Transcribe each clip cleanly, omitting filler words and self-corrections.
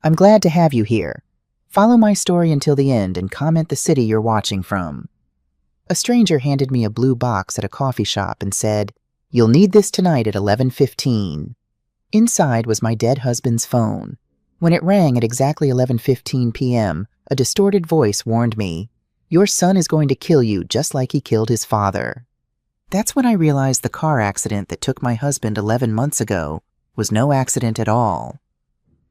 I'm glad to have you here. Follow my story until the end and comment the city you're watching from. A stranger handed me a blue box at a coffee shop and said, "You'll need this tonight at 11:15. Inside was my dead husband's phone. When it rang at exactly 11:15 p.m., a distorted voice warned me, "Your son is going to kill you just like he killed his father." That's when I realized the car accident that took my husband 11 months ago was no accident at all.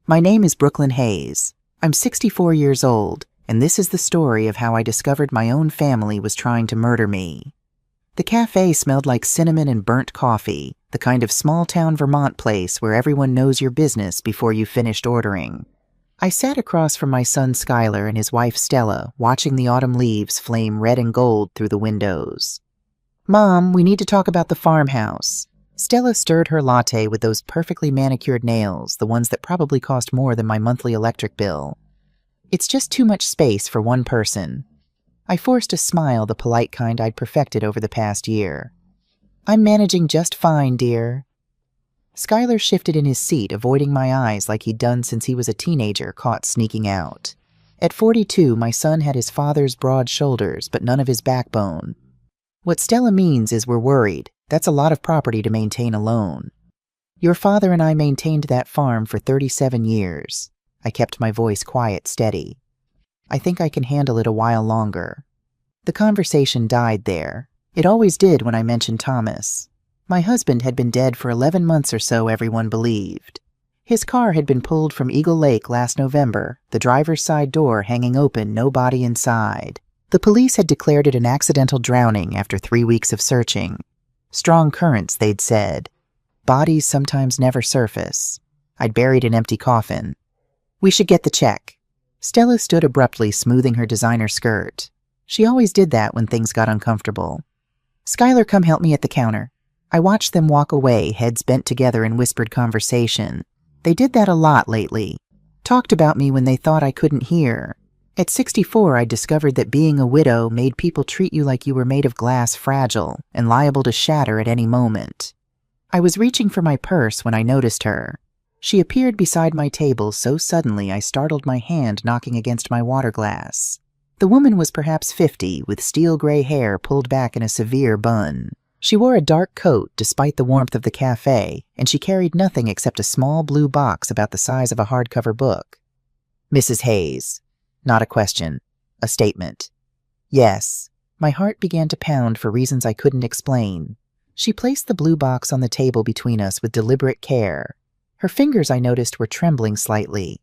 My name is Brooklyn Hayes. I'm 64 years old, and this is the story of how I discovered my own family was trying to murder me. The cafe smelled like cinnamon and burnt coffee, the kind of small-town Vermont place where everyone knows your business before you've finished ordering. I sat across from my son Skylar and his wife Stella, watching the autumn leaves flame red and gold through the windows. "Mom, we need to talk about the farmhouse." Stella stirred her latte with those perfectly manicured nails, the ones that probably cost more than my monthly electric bill. "It's just too much space for one person." I forced a smile, the polite kind I'd perfected over the past year. "I'm managing just fine, dear." Skylar shifted in his seat, avoiding my eyes like he'd done since he was a teenager caught sneaking out. At 42, my son had his father's broad shoulders, but none of his backbone. "What Stella means is we're worried. That's a lot of property to maintain alone. Your father and I maintained that farm for 37 years. I kept my voice quiet, steady. "I think I can handle it a while longer." The conversation died there. It always did when I mentioned Thomas. My husband had been dead for 11 months or so, everyone believed. His car had been pulled from Eagle Lake last November, the driver's side door hanging open, no body inside. The police had declared it an accidental drowning after 3 weeks of searching. Strong currents, they'd said. Bodies sometimes never surface. I'd buried an empty coffin. "We should get the check." Stella stood abruptly, smoothing her designer skirt. She always did that when things got uncomfortable. "Skylar, come help me at the counter." I watched them walk away, heads bent together in whispered conversation. They did that a lot lately. Talked about me when they thought I couldn't hear. At 64, I discovered that being a widow made people treat you like you were made of glass, fragile, and liable to shatter at any moment. I was reaching for my purse when I noticed her. She appeared beside my table so suddenly I startled my hand knocking against my water glass. The woman was perhaps 50, with steel gray hair pulled back in a severe bun. She wore a dark coat despite the warmth of the cafe, and she carried nothing except a small blue box about the size of a hardcover book. "Mrs. Hayes." Not a question. A statement. Yes. My heart began to pound for reasons I couldn't explain. She placed the blue box on the table between us with deliberate care. Her fingers, I noticed, were trembling slightly.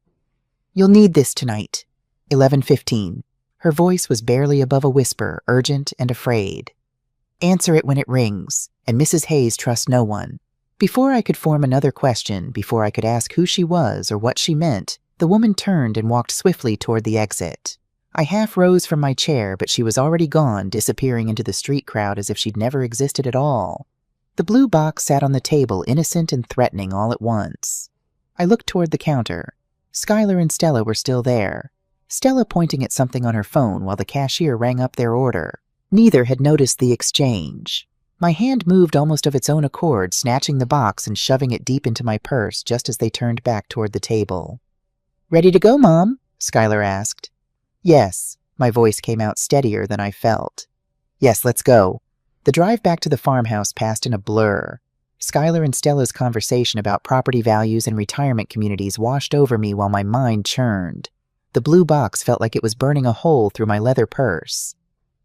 "You'll need this tonight. 11:15. Her voice was barely above a whisper, urgent and afraid. "Answer it when it rings, and Mrs. Hayes trusts no one." Before I could form another question, before I could ask who she was or what she meant, the woman turned and walked swiftly toward the exit. I half rose from my chair, but she was already gone, disappearing into the street crowd as if she'd never existed at all. The blue box sat on the table, innocent and threatening all at once. I looked toward the counter. Skylar and Stella were still there. Stella pointing at something on her phone while the cashier rang up their order. Neither had noticed the exchange. My hand moved almost of its own accord, snatching the box and shoving it deep into my purse just as they turned back toward the table. "Ready to go, Mom?" Skylar asked. "Yes." My voice came out steadier than I felt. "Yes, let's go." The drive back to the farmhouse passed in a blur. Skylar and Stella's conversation about property values and retirement communities washed over me while my mind churned. The blue box felt like it was burning a hole through my leather purse.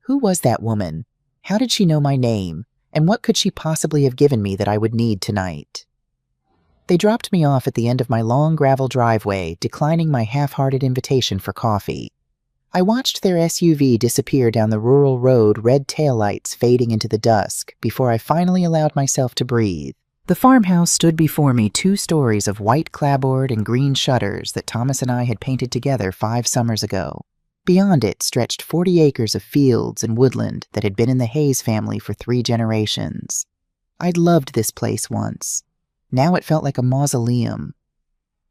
Who was that woman? How did she know my name? And what could she possibly have given me that I would need tonight? They dropped me off at the end of my long gravel driveway, declining my half-hearted invitation for coffee. I watched their SUV disappear down the rural road, red taillights fading into the dusk, before I finally allowed myself to breathe. The farmhouse stood before me, 2 stories of white clapboard and green shutters that Thomas and I had painted together 5 summers ago. Beyond it stretched 40 acres of fields and woodland that had been in the Hayes family for 3 generations. I'd loved this place once. Now it felt like a mausoleum.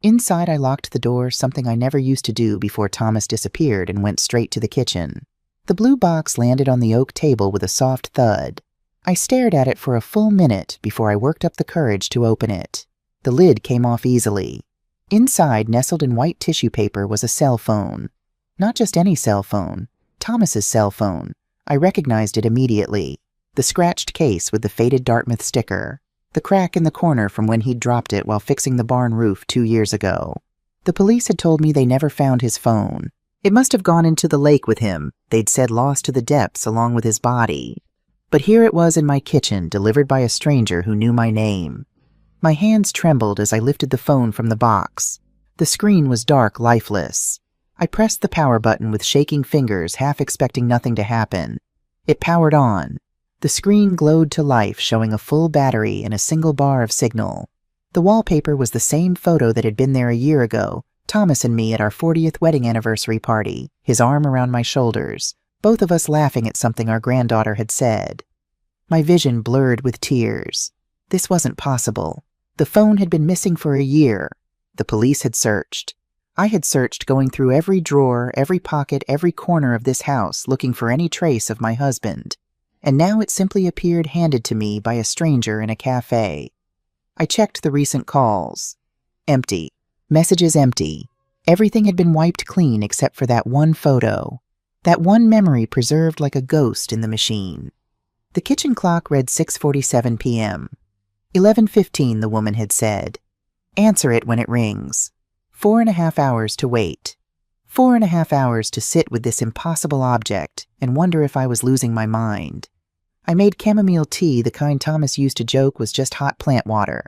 Inside, I locked the door, something I never used to do before Thomas disappeared, and went straight to the kitchen. The blue box landed on the oak table with a soft thud. I stared at it for a full minute before I worked up the courage to open it. The lid came off easily. Inside, nestled in white tissue paper, was a cell phone. Not just any cell phone, Thomas's cell phone. I recognized it immediately. The scratched case with the faded Dartmouth sticker. The crack in the corner from when he'd dropped it while fixing the barn roof 2 years ago. The police had told me they never found his phone. It must have gone into the lake with him. They'd said lost to the depths along with his body. But here it was in my kitchen, delivered by a stranger who knew my name. My hands trembled as I lifted the phone from the box. The screen was dark, lifeless. I pressed the power button with shaking fingers, half expecting nothing to happen. It powered on. The screen glowed to life, showing a full battery and a single bar of signal. The wallpaper was the same photo that had been there a year ago, Thomas and me at our 40th wedding anniversary party, his arm around my shoulders, both of us laughing at something our granddaughter had said. My vision blurred with tears. This wasn't possible. The phone had been missing for a year. The police had searched. I had searched, going through every drawer, every pocket, every corner of this house, looking for any trace of my husband. And now it simply appeared handed to me by a stranger in a cafe. I checked the recent calls. Empty. Messages empty. Everything had been wiped clean except for that one photo. That one memory preserved like a ghost in the machine. The kitchen clock read 6:47 p.m. 11:15, the woman had said. Answer it when it rings. 4.5 hours to wait. 4.5 hours to sit with this impossible object and wonder if I was losing my mind. I made chamomile tea, the kind Thomas used to joke was just hot plant water.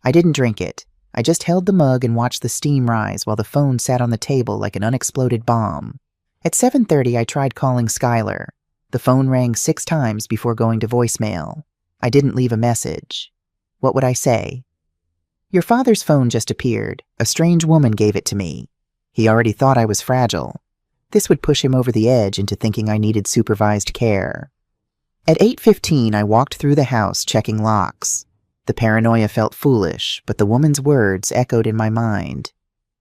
I didn't drink it. I just held the mug and watched the steam rise while the phone sat on the table like an unexploded bomb. At 7:30, I tried calling Skylar. The phone rang 6 times before going to voicemail. I didn't leave a message. What would I say? Your father's phone just appeared. A strange woman gave it to me. He already thought I was fragile. This would push him over the edge into thinking I needed supervised care. At 8:15, I walked through the house, checking locks. The paranoia felt foolish, but the woman's words echoed in my mind.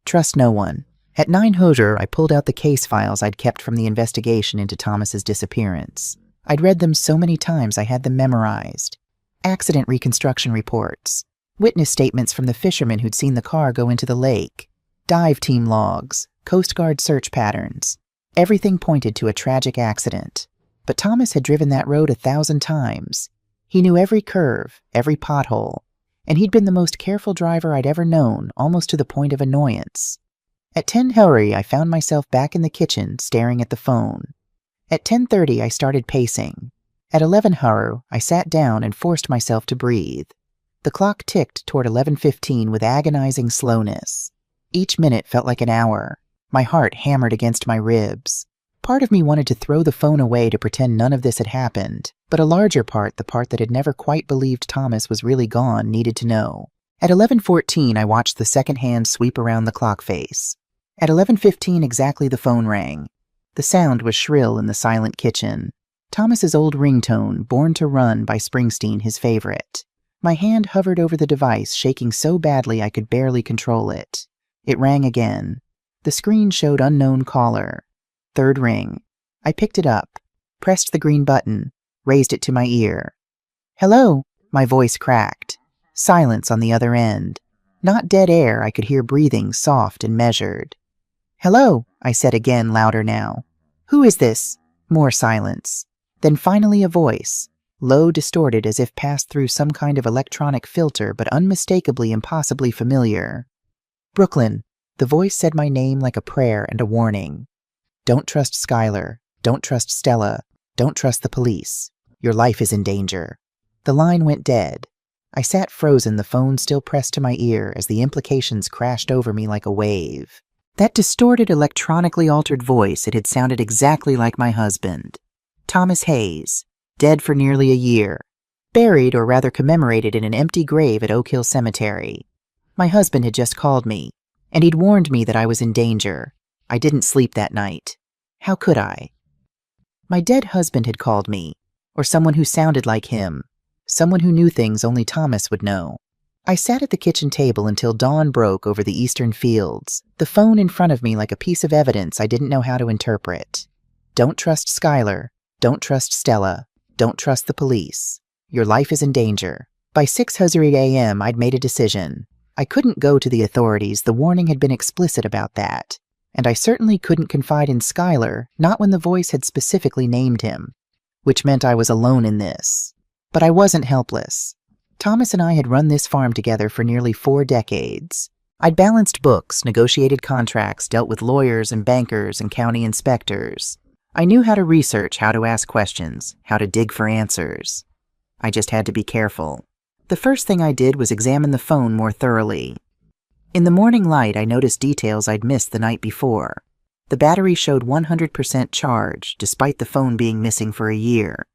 Trust no one. At 9:00, I pulled out the case files I'd kept from the investigation into Thomas's disappearance. I'd read them so many times I had them memorized. Accident reconstruction reports. Witness statements from the fishermen who'd seen the car go into the lake. Dive team logs. Coast Guard search patterns. Everything pointed to a tragic accident. But Thomas had driven that road 1,000 times. He knew every curve, every pothole, and he'd been the most careful driver I'd ever known, almost to the point of annoyance. At 10:00, I found myself back in the kitchen, staring at the phone. At 10:30, I started pacing. At 11:00, I sat down and forced myself to breathe. The clock ticked toward 11:15 with agonizing slowness. Each minute felt like an hour. My heart hammered against my ribs. Part of me wanted to throw the phone away to pretend none of this had happened, but a larger part, the part that had never quite believed Thomas was really gone, needed to know. At 11:14, I watched the second hand sweep around the clock face. At 11:15 exactly, the phone rang. The sound was shrill in the silent kitchen. Thomas's old ringtone, Born to Run by Springsteen, his favorite. My hand hovered over the device, shaking so badly I could barely control it. It rang again. The screen showed unknown caller. Third ring. I picked it up, pressed the green button, raised it to my ear. Hello, my voice cracked. Silence on the other end. Not dead air, I could hear breathing, soft and measured. Hello, I said again, louder now. Who is this? More silence. Then finally a voice, low, distorted as if passed through some kind of electronic filter, but unmistakably, impossibly familiar. Brooklyn. The voice said my name like a prayer and a warning. Don't trust Skylar. Don't trust Stella. Don't trust the police. Your life is in danger. The line went dead. I sat frozen, the phone still pressed to my ear as the implications crashed over me like a wave. That distorted, electronically altered voice, it had sounded exactly like my husband. Thomas Hayes, dead for nearly a year. Buried, or rather commemorated, in an empty grave at Oak Hill Cemetery. My husband had just called me, and he'd warned me that I was in danger. I didn't sleep that night. How could I? My dead husband had called me, or someone who sounded like him, someone who knew things only Thomas would know. I sat at the kitchen table until dawn broke over the eastern fields, the phone in front of me like a piece of evidence I didn't know how to interpret. Don't trust Skylar. Don't trust Stella. Don't trust the police. Your life is in danger. By 6:00 a.m., I'd made a decision. I couldn't go to the authorities, the warning had been explicit about that. And I certainly couldn't confide in Skylar, not when the voice had specifically named him, which meant I was alone in this. But I wasn't helpless. Thomas and I had run this farm together for nearly 4 decades. I'd balanced books, negotiated contracts, dealt with lawyers and bankers and county inspectors. I knew how to research, how to ask questions, how to dig for answers. I just had to be careful. The first thing I did was examine the phone more thoroughly. In the morning light, I noticed details I'd missed the night before. The battery showed 100% charge, despite the phone being missing for a year.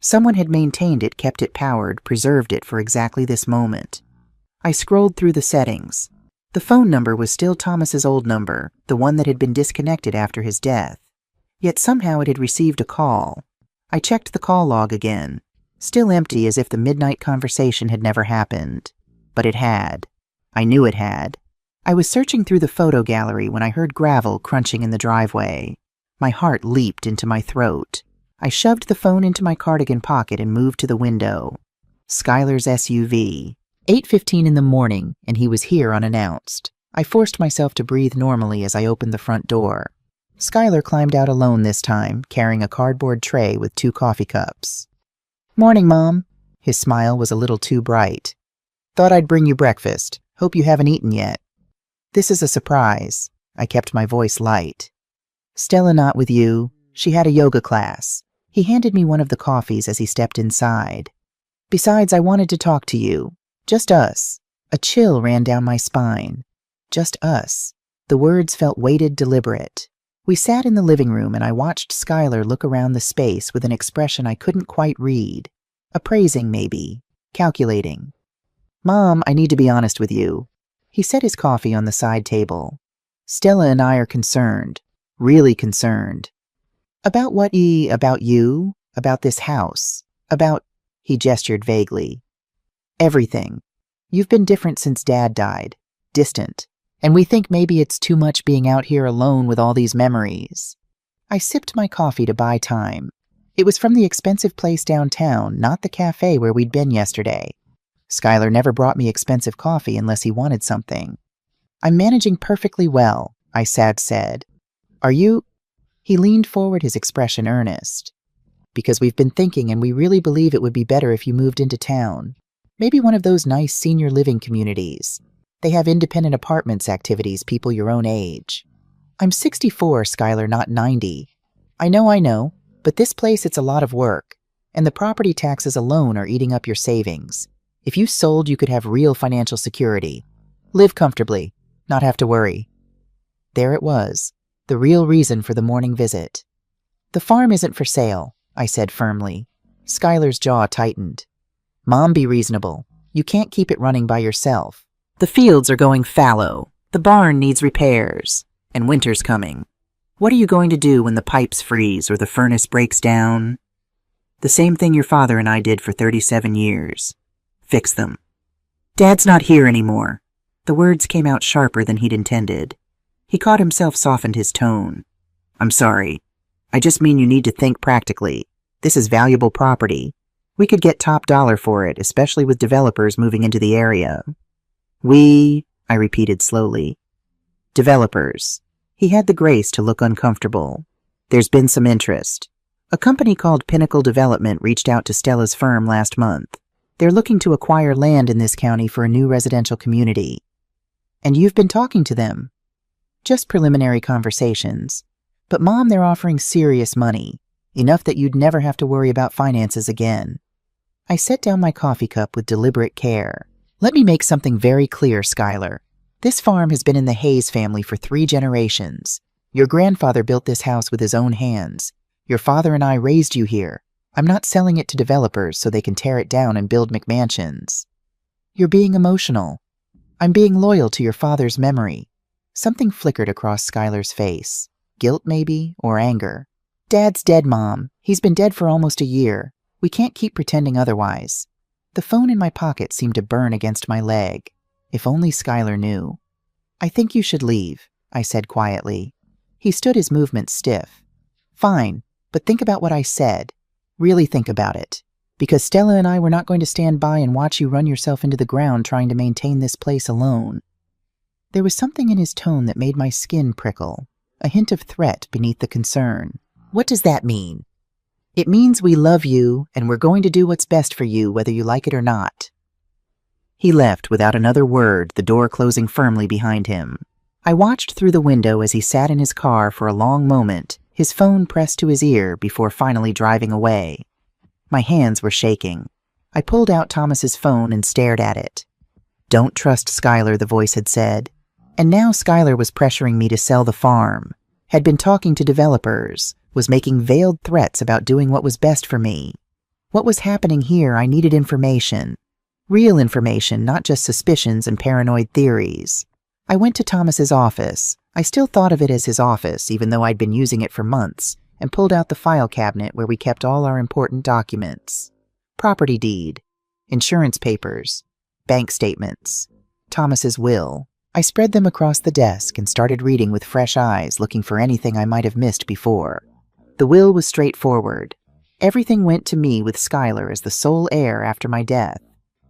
Someone had maintained it, kept it powered, preserved it for exactly this moment. I scrolled through the settings. The phone number was still Thomas's old number, the one that had been disconnected after his death. Yet somehow it had received a call. I checked the call log again. Still empty, as if the midnight conversation had never happened. But it had. I knew it had. I was searching through the photo gallery when I heard gravel crunching in the driveway. My heart leaped into my throat. I shoved the phone into my cardigan pocket and moved to the window. Skylar's SUV. 8:15 in the morning, and he was here unannounced. I forced myself to breathe normally as I opened the front door. Skylar climbed out alone this time, carrying a cardboard tray with 2 coffee cups. "Morning, Mom." His smile was a little too bright. "Thought I'd bring you breakfast. Hope you haven't eaten yet." "This is a surprise." I kept my voice light. "Stella not with you. She had a yoga class." He handed me one of the coffees as he stepped inside. "Besides, I wanted to talk to you. Just us." A chill ran down my spine. Just us. The words felt weighted, deliberate. We sat in the living room and I watched Skylar look around the space with an expression I couldn't quite read. Appraising, maybe. Calculating. "Mom, I need to be honest with you." He set his coffee on the side table. "Stella and I are concerned. Really concerned." "About what? About you? About this house? About—" He gestured vaguely. "Everything. You've been different since Dad died. Distant. And we think maybe it's too much being out here alone with all these memories." I sipped my coffee to buy time. It was from the expensive place downtown, not the cafe where we'd been yesterday. Skylar never brought me expensive coffee unless he wanted something. "I'm managing perfectly well," I said. "Are you—" He leaned forward, his expression earnest. "Because we've been thinking and we really believe it would be better if you moved into town. Maybe one of those nice senior living communities. They have independent apartments, activities, people your own age." "I'm 64, Skylar, not 90. I know, but this place, it's a lot of work. And the property taxes alone are eating up your savings. If you sold, you could have real financial security. Live comfortably, not have to worry." There it was, the real reason for the morning visit. "The farm isn't for sale," I said firmly. Skylar's jaw tightened. "Mom, be reasonable. You can't keep it running by yourself. The fields are going fallow. The barn needs repairs. And winter's coming. What are you going to do when the pipes freeze or the furnace breaks down?" "The same thing your father and I did for 37 years. Fix them." "Dad's not here anymore." The words came out sharper than he'd intended. He caught himself, softened his tone. "I'm sorry. I just mean you need to think practically. This is valuable property. We could get top dollar for it, especially with developers moving into the area." I repeated slowly. "Developers." He had the grace to look uncomfortable. "There's been some interest. A company called Pinnacle Development reached out to Stella's firm last month. They're looking to acquire land in this county for a new residential community." "And you've been talking to them?" "Just preliminary conversations. But Mom, they're offering serious money. Enough that you'd never have to worry about finances again." I set down my coffee cup with deliberate care. "Let me make something very clear, Skylar. This farm has been in the Hayes family for 3 generations. Your grandfather built this house with his own hands. Your father and I raised you here. I'm not selling it to developers so they can tear it down and build McMansions." "You're being emotional." "I'm being loyal to your father's memory." Something flickered across Skylar's face. Guilt, maybe, or anger. "Dad's dead, Mom. He's been dead for almost a year. We can't keep pretending otherwise." The phone in my pocket seemed to burn against my leg. If only Skylar knew. "I think you should leave," I said quietly. He stood, his movements stiff. "Fine, but think about what I said. Really think about it." Because Stella and I were not going to stand by and watch you run yourself into the ground trying to maintain this place alone." There was something in his tone that made my skin prickle, a hint of threat beneath the concern. "What does that mean?" "It means we love you and we're going to do what's best for you whether you like it or not." He left without another word, the door closing firmly behind him. I watched through the window as he sat in his car for a long moment, his phone pressed to his ear before finally driving away. My hands were shaking. I pulled out Thomas's phone and stared at it. "Don't trust Skylar," the voice had said. And now Skylar was pressuring me to sell the farm, had been talking to developers, was making veiled threats about doing what was best for me. What was happening here? I needed information. Real information, not just suspicions and paranoid theories. I went to Thomas's office. I still thought of it as his office, even though I'd been using it for months, and pulled out the file cabinet where we kept all our important documents. Property deed, insurance papers, bank statements, Thomas's will. I spread them across the desk and started reading with fresh eyes, looking for anything I might have missed before. The will was straightforward. Everything went to me with Skylar as the sole heir after my death.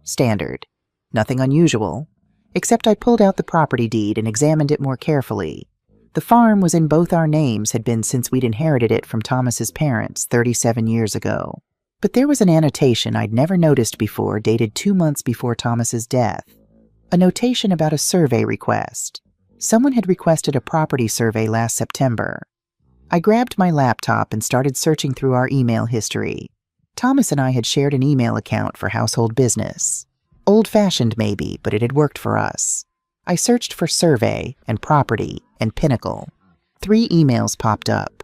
Standard. Nothing unusual. Except I pulled out the property deed and examined it more carefully. The farm was in both our names, had been since we'd inherited it from Thomas's parents 37 years ago. But there was an annotation I'd never noticed before, dated 2 months before Thomas's death. A notation about a survey request. Someone had requested a property survey last September. I grabbed my laptop and started searching through our email history. Thomas and I had shared an email account for household business. Old-fashioned maybe, but it had worked for us. I searched for survey and property and Pinnacle. 3 emails popped up.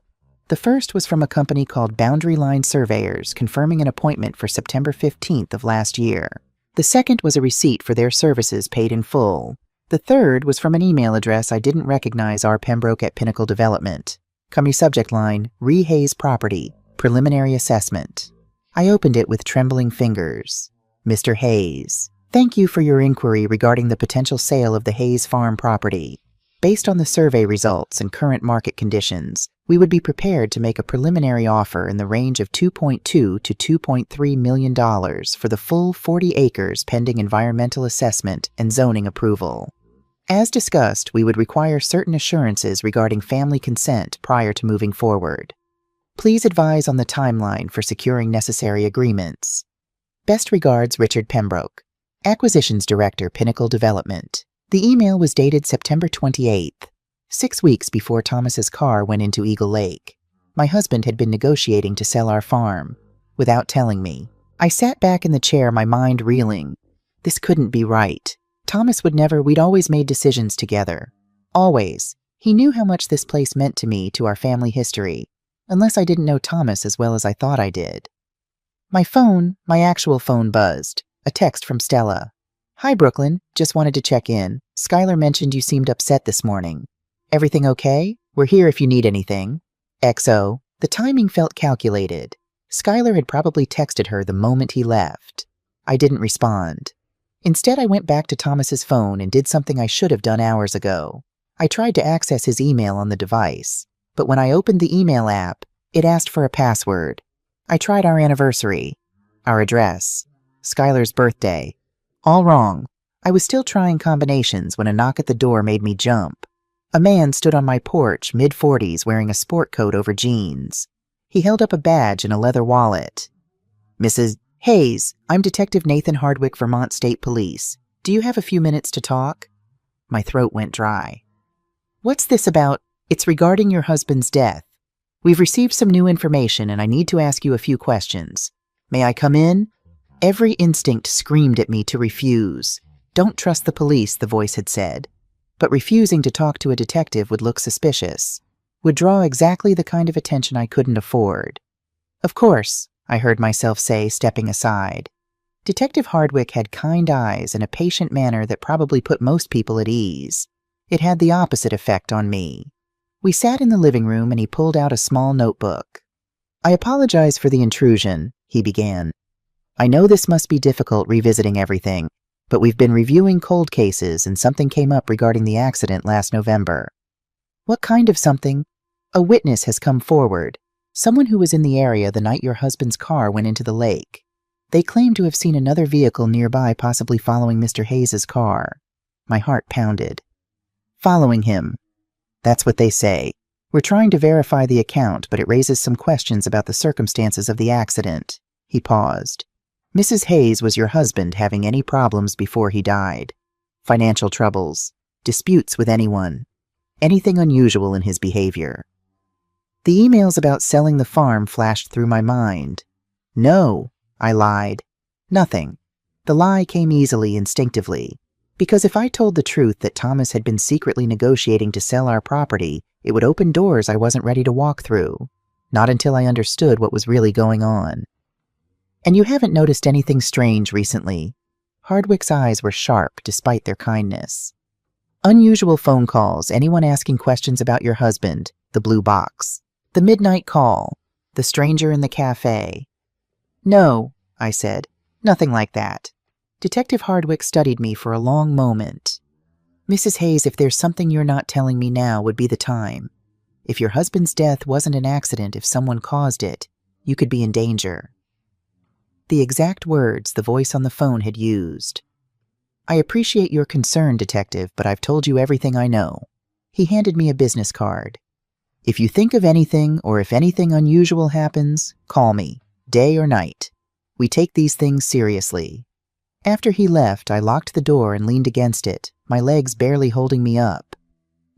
The first was from a company called Boundary Line Surveyors, confirming an appointment for September 15th of last year. The second was a receipt for their services paid in full. The third was from an email address I didn't recognize, R. Pembroke at Pinnacle Development. Company subject line, Hayes Property, Preliminary Assessment. I opened it with trembling fingers. Mr. Hayes, thank you for your inquiry regarding the potential sale of the Hayes Farm property. Based on the survey results and current market conditions, we would be prepared to make a preliminary offer in the range of $2.2 to $2.3 million for the full 40 acres pending environmental assessment and zoning approval. As discussed, we would require certain assurances regarding family consent prior to moving forward. Please advise on the timeline for securing necessary agreements. Best regards, Richard Pembroke, Acquisitions Director, Pinnacle Development. The email was dated September 28th, 6 weeks before Thomas's car went into Eagle Lake. My husband had been negotiating to sell our farm, without telling me. I sat back in the chair, my mind reeling. This couldn't be right. Thomas would never, we'd always made decisions together. Always. He knew how much this place meant to me, to our family history, unless I didn't know Thomas as well as I thought I did. My phone, my actual phone, buzzed. A text from Stella. "Hi, Brooklyn. Just wanted to check in. Skylar mentioned you seemed upset this morning. Everything okay? We're here if you need anything. XO." The timing felt calculated. Skylar had probably texted her the moment he left. I didn't respond. Instead, I went back to Thomas's phone and did something I should have done hours ago. I tried to access his email on the device, but when I opened the email app, it asked for a password. I tried our anniversary, our address, Skylar's birthday. All wrong. I was still trying combinations when a knock at the door made me jump. A man stood on my porch, mid-40s, wearing a sport coat over jeans. He held up a badge and a leather wallet. "Mrs. Hayes, I'm Detective Nathan Hardwick, Vermont State Police. Do you have a few minutes to talk?" My throat went dry. "What's this about?" "It's regarding your husband's death. We've received some new information and I need to ask you a few questions. May I come in?" Every instinct screamed at me to refuse. "Don't trust the police," the voice had said. But refusing to talk to a detective would look suspicious, would draw exactly the kind of attention I couldn't afford. "Of course," I heard myself say, stepping aside. Detective Hardwick had kind eyes and a patient manner that probably put most people at ease. It had the opposite effect on me. We sat in the living room and he pulled out a small notebook. "I apologize for the intrusion," he began. "I know this must be difficult revisiting everything, but we've been reviewing cold cases and something came up regarding the accident last November." "What kind of something?" "A witness has come forward. Someone who was in the area the night your husband's car went into the lake. They claimed to have seen another vehicle nearby, possibly following Mr. Hayes's car. My heart pounded. Following him. That's what they say. We're trying to verify the account, but it raises some questions about the circumstances of the accident. He paused. Mrs. Hayes was your husband having any problems before he died? Financial troubles? Disputes with anyone? Anything unusual in his behavior? The emails about selling the farm flashed through my mind. No, I lied. Nothing. The lie came easily, instinctively. Because if I told the truth that Thomas had been secretly negotiating to sell our property, it would open doors I wasn't ready to walk through. Not until I understood what was really going on. And you haven't noticed anything strange recently? Hardwick's eyes were sharp despite their kindness. Unusual phone calls, anyone asking questions about your husband, the blue box. The midnight call, the stranger in the cafe. No, I said, nothing like that. Detective Hardwick studied me for a long moment. Mrs. Hayes, if there's something you're not telling me now would be the time. If your husband's death wasn't an accident, if someone caused it, you could be in danger. The exact words the voice on the phone had used. I appreciate your concern, Detective, but I've told you everything I know. He handed me a business card. If you think of anything or if anything unusual happens, call me, day or night. We take these things seriously. After he left, I locked the door and leaned against it, my legs barely holding me up.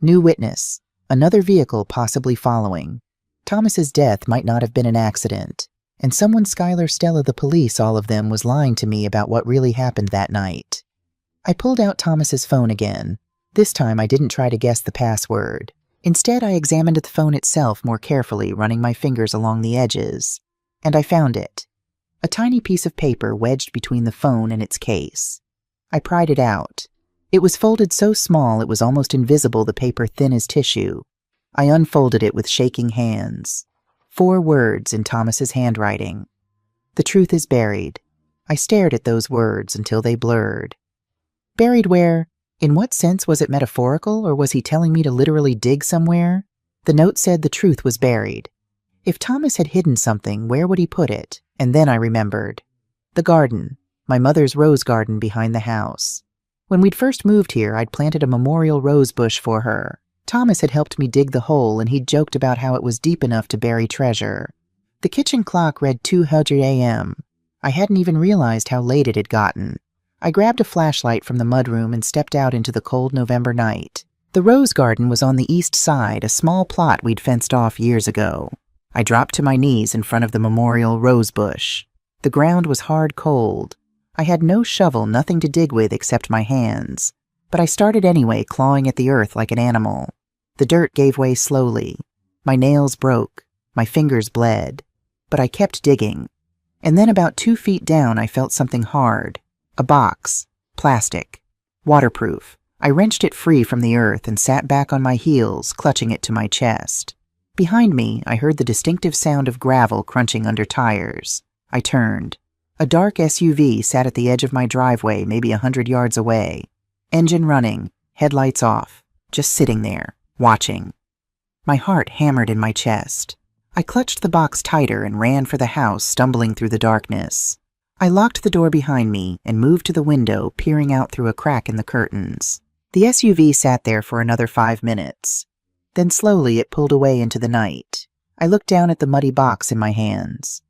New witness. Another vehicle possibly following. Thomas's death might not have been an accident. And someone, Skylar, Stella, the police, all of them, was lying to me about what really happened that night. I pulled out Thomas's phone again. This time I didn't try to guess the password. Instead, I examined the phone itself more carefully, running my fingers along the edges. And I found it. A tiny piece of paper wedged between the phone and its case. I pried it out. It was folded so small it was almost invisible, the paper thin as tissue. I unfolded it with shaking hands. 4 words in Thomas's handwriting. The truth is buried. I stared at those words until they blurred. Buried where? In what sense? Was it metaphorical, or was he telling me to literally dig somewhere? The note said the truth was buried. If Thomas had hidden something, where would he put it? And then I remembered. The garden. My mother's rose garden behind the house. When we'd first moved here, I'd planted a memorial rose bush for her. Thomas had helped me dig the hole, and he'd joked about how it was deep enough to bury treasure. The kitchen clock read 2:00 a.m. I hadn't even realized how late it had gotten. I grabbed a flashlight from the mudroom and stepped out into the cold November night. The rose garden was on the east side, a small plot we'd fenced off years ago. I dropped to my knees in front of the memorial rose bush. The ground was hard cold. I had no shovel, nothing to dig with except my hands. But I started anyway, clawing at the earth like an animal. The dirt gave way slowly. My nails broke. My fingers bled. But I kept digging. And then about 2 feet down, I felt something hard. A box. Plastic. Waterproof. I wrenched it free from the earth and sat back on my heels, clutching it to my chest. Behind me, I heard the distinctive sound of gravel crunching under tires. I turned. A dark SUV sat at the edge of my driveway, maybe 100 yards away. Engine running, headlights off, just sitting there, watching. My heart hammered in my chest. I clutched the box tighter and ran for the house, stumbling through the darkness. I locked the door behind me and moved to the window, peering out through a crack in the curtains. The SUV sat there for another 5 minutes. Then slowly it pulled away into the night. I looked down at the muddy box in my hands.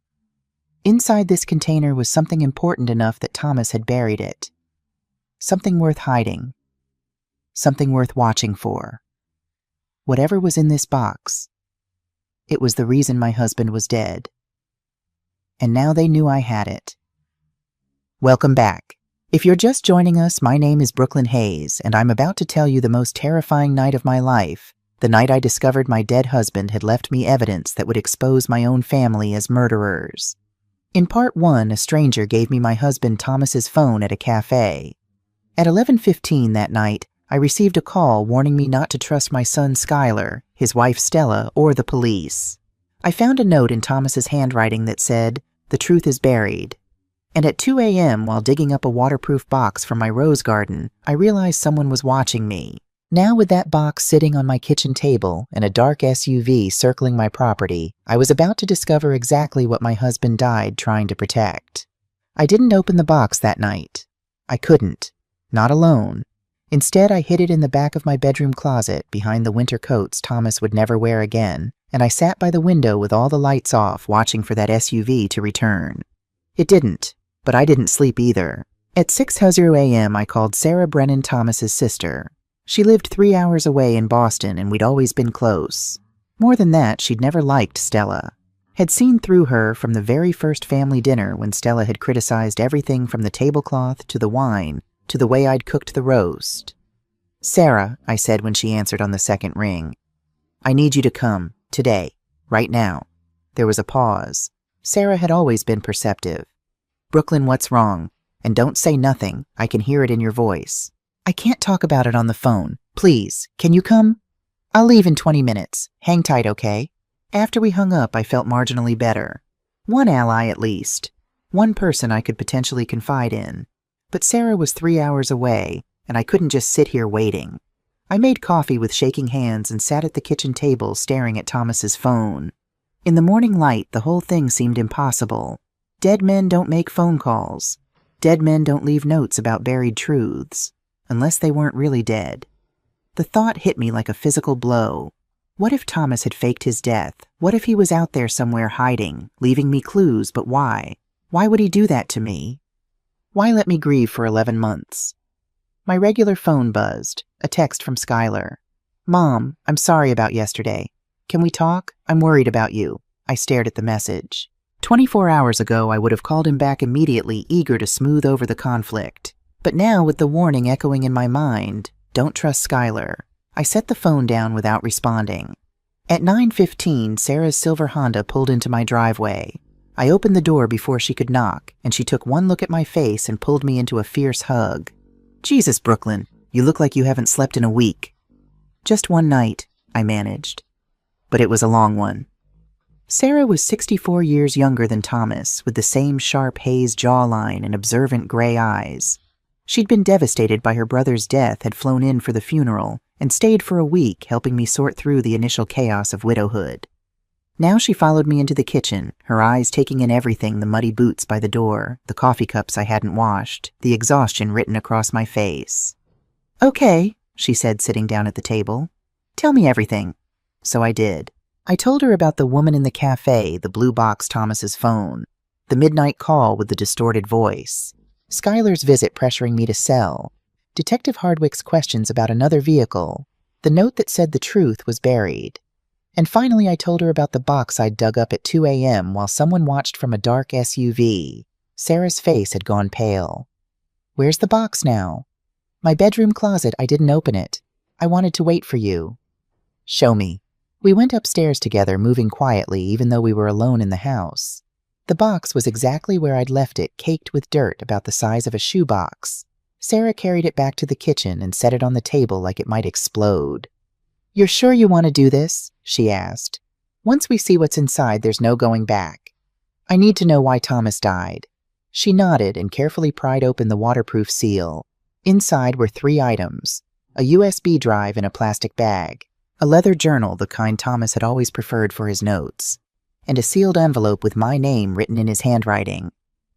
Inside this container was something important enough that Thomas had buried it. Something worth hiding. Something worth watching for. Whatever was in this box, it was the reason my husband was dead. And now they knew I had it. Welcome back. If you're just joining us, my name is Brooklyn Hayes, and I'm about to tell you the most terrifying night of my life, the night I discovered my dead husband had left me evidence that would expose my own family as murderers. In part 1, a stranger gave me my husband Thomas's phone at a cafe. At 11:15 that night, I received a call warning me not to trust my son Skylar, his wife Stella, or the police. I found a note in Thomas's handwriting that said, "The truth is buried." And at 2 a.m., while digging up a waterproof box from my rose garden, I realized someone was watching me. Now, with that box sitting on my kitchen table and a dark SUV circling my property, I was about to discover exactly what my husband died trying to protect. I didn't open the box that night. I couldn't. Not alone. Instead, I hid it in the back of my bedroom closet behind the winter coats Thomas would never wear again, and I sat by the window with all the lights off, watching for that SUV to return. It didn't, but I didn't sleep either. At 6:00 a.m., I called Sarah Brennan Thomas's sister. She lived 3 hours away in Boston, and we'd always been close. More than that, she'd never liked Stella. Had seen through her from the very first family dinner when Stella had criticized everything from the tablecloth to the wine to the way I'd cooked the roast. "Sarah," I said when she answered on the second ring, "I need you to come, today, right now." There was a pause. Sarah had always been perceptive. "Brooklyn, what's wrong? And don't say nothing. I can hear it in your voice." "I can't talk about it on the phone. Please, can you come?" "I'll leave in 20 minutes. Hang tight, okay?" After we hung up, I felt marginally better. One ally at least. One person I could potentially confide in. But Sarah was 3 hours away, and I couldn't just sit here waiting. I made coffee with shaking hands and sat at the kitchen table staring at Thomas's phone. In the morning light, the whole thing seemed impossible. Dead men don't make phone calls. Dead men don't leave notes about buried truths, unless they weren't really dead. The thought hit me like a physical blow. What if Thomas had faked his death? What if he was out there somewhere hiding, leaving me clues, but why? Why would he do that to me? Why let me grieve for 11 months? My regular phone buzzed, a text from Skylar. "Mom, I'm sorry about yesterday. Can we talk? I'm worried about you." I stared at the message. 24 hours ago, I would have called him back immediately, eager to smooth over the conflict. But now, with the warning echoing in my mind, "Don't trust Skylar," I set the phone down without responding. At 9:15, Sarah's silver Honda pulled into my driveway. I opened the door before she could knock, and she took one look at my face and pulled me into a fierce hug. "Jesus, Brooklyn, you look like you haven't slept in a week." "Just one night," I managed. But it was a long one. Sarah was 64 years younger than Thomas, with the same sharp haze jawline and observant gray eyes. She'd been devastated by her brother's death, had flown in for the funeral, and stayed for a week, helping me sort through the initial chaos of widowhood. Now she followed me into the kitchen, her eyes taking in everything: the muddy boots by the door, the coffee cups I hadn't washed, the exhaustion written across my face. "Okay," she said, sitting down at the table. "Tell me everything." So I did. I told her about the woman in the cafe, the blue box Thomas's phone, the midnight call with the distorted voice, Skylar's visit pressuring me to sell, Detective Hardwick's questions about another vehicle, the note that said the truth was buried. And finally, I told her about the box I'd dug up at 2 a.m. while someone watched from a dark SUV. Sarah's face had gone pale. "Where's the box now?" "My bedroom closet. I didn't open it. I wanted to wait for you." "Show me." We went upstairs together, moving quietly even though we were alone in the house. The box was exactly where I'd left it, caked with dirt about the size of a shoebox. Sarah carried it back to the kitchen and set it on the table like it might explode. "You're sure you want to do this?" she asked. "Once we see what's inside, there's no going back. I need to know why Thomas died." She nodded and carefully pried open the waterproof seal. Inside were 3 items: a USB drive in a plastic bag, a leather journal, the kind Thomas had always preferred for his notes, and a sealed envelope with my name written in his handwriting.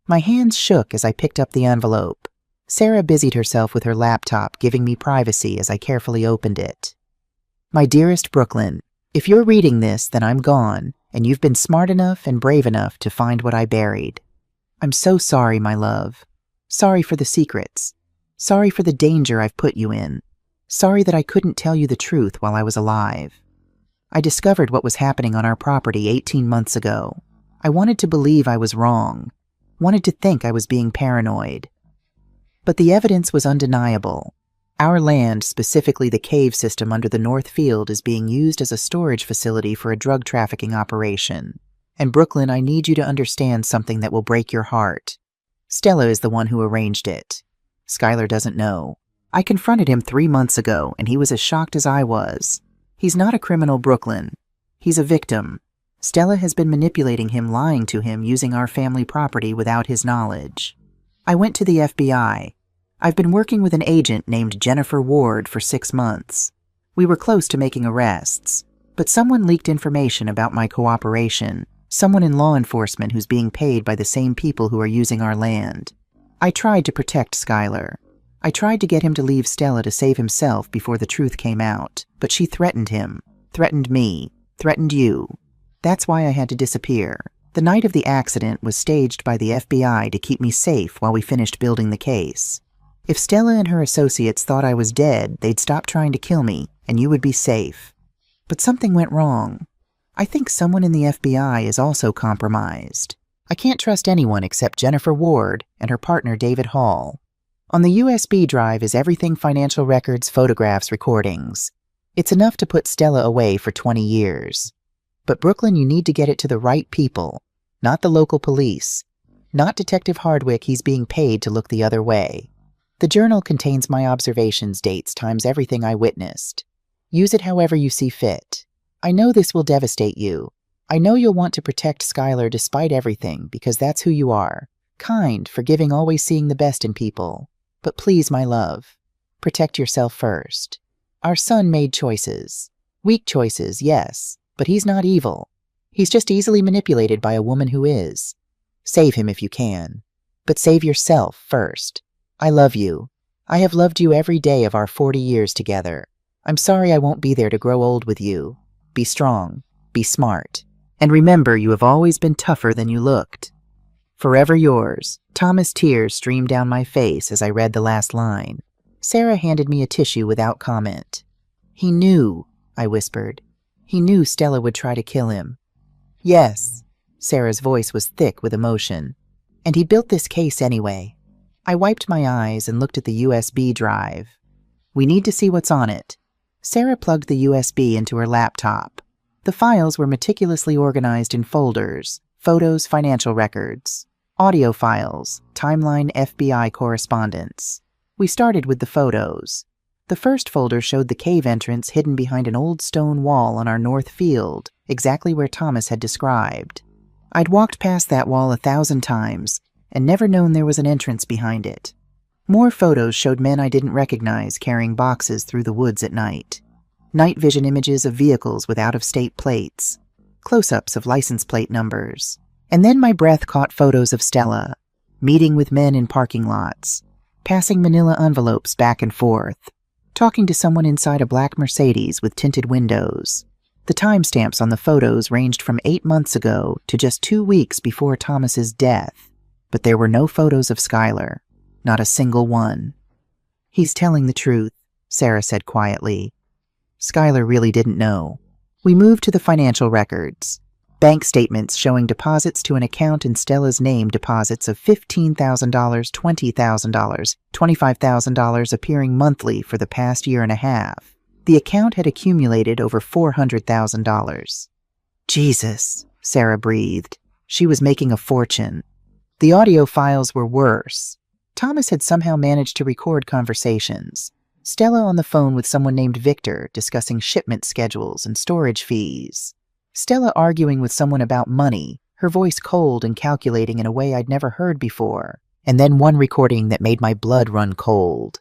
My hands shook as I picked up the envelope. Sarah busied herself with her laptop, giving me privacy as I carefully opened it. "My dearest Brooklyn, if you're reading this, then I'm gone, and you've been smart enough and brave enough to find what I buried. I'm so sorry, my love. Sorry for the secrets. Sorry for the danger I've put you in. Sorry that I couldn't tell you the truth while I was alive. I discovered what was happening on our property 18 months ago. I wanted to believe I was wrong, wanted to think I was being paranoid. But the evidence was undeniable. Our land, specifically the cave system under the North Field, is being used as a storage facility for a drug trafficking operation. And Brooklyn, I need you to understand something that will break your heart. Stella is the one who arranged it. Skylar doesn't know. I confronted him 3 months ago, and he was as shocked as I was. He's not a criminal, Brooklyn. He's a victim. Stella has been manipulating him, lying to him, using our family property without his knowledge. I went to the FBI. I've been working with an agent named Jennifer Ward for 6 months. We were close to making arrests, but someone leaked information about my cooperation, Someone in law enforcement who's being paid by the same people who are using our land. I tried to protect Skylar. I tried to get him to leave Stella to save himself before the truth came out, but she threatened him, threatened me, threatened you. That's why I had to disappear. The night of the accident was staged by the FBI to keep me safe while we finished building the case. If Stella and her associates thought I was dead, they'd stop trying to kill me, and you would be safe. But something went wrong. I think someone in the FBI is also compromised. I can't trust anyone except Jennifer Ward and her partner David Hall. On the USB drive is everything: financial records, photographs, recordings. It's enough to put Stella away for 20 years. But Brooklyn, you need to get it to the right people, not the local police. Not Detective Hardwick, he's being paid to look the other way. The journal contains my observations, dates, times everything I witnessed. Use it however you see fit. I know this will devastate you. I know you'll want to protect Skylar despite everything, because that's who you are. Kind, forgiving, always seeing the best in people. But please, my love, protect yourself first. Our son made choices. Weak choices, yes, but he's not evil. He's just easily manipulated by a woman who is. Save him if you can. But save yourself first. I love you. I have loved you every day of our 40 years together. I'm sorry I won't be there to grow old with you. Be strong. Be smart. And remember, you have always been tougher than you looked. Forever yours. Thomas. Tears streamed down my face as I read the last line. Sarah handed me a tissue without comment. He knew, I whispered. He knew Stella would try to kill him. Yes. Sarah's voice was thick with emotion. And he built this case anyway. I wiped my eyes and looked at the USB drive. We need to see what's on it. Sarah plugged the USB into her laptop. The files were meticulously organized in folders: photos, financial records, audio files, timeline, FBI correspondence. We started with the photos. The first folder showed the cave entrance hidden behind an old stone wall on our north field, exactly where Thomas had described. I'd walked past that wall 1,000 times and never known there was an entrance behind it. More photos showed men I didn't recognize carrying boxes through the woods at night. Night vision images of vehicles with out-of-state plates. Close-ups of license plate numbers. And then my breath caught photos of Stella, meeting with men in parking lots, passing manila envelopes back and forth, talking to someone inside a black Mercedes with tinted windows. The timestamps on the photos ranged from 8 months ago to just 2 weeks before Thomas's death. But there were no photos of Skylar. Not a single one. He's telling the truth, Sarah said quietly. Skylar really didn't know. We moved to the financial records. Bank statements showing deposits to an account in Stella's name, deposits of $15,000, $20,000, $25,000 appearing monthly for the past year and a half. The account had accumulated over $400,000. Jesus, Sarah breathed. She was making a fortune. The audio files were worse. Thomas had somehow managed to record conversations. Stella on the phone with someone named Victor discussing shipment schedules and storage fees. Stella arguing with someone about money, her voice cold and calculating in a way I'd never heard before. And then one recording that made my blood run cold.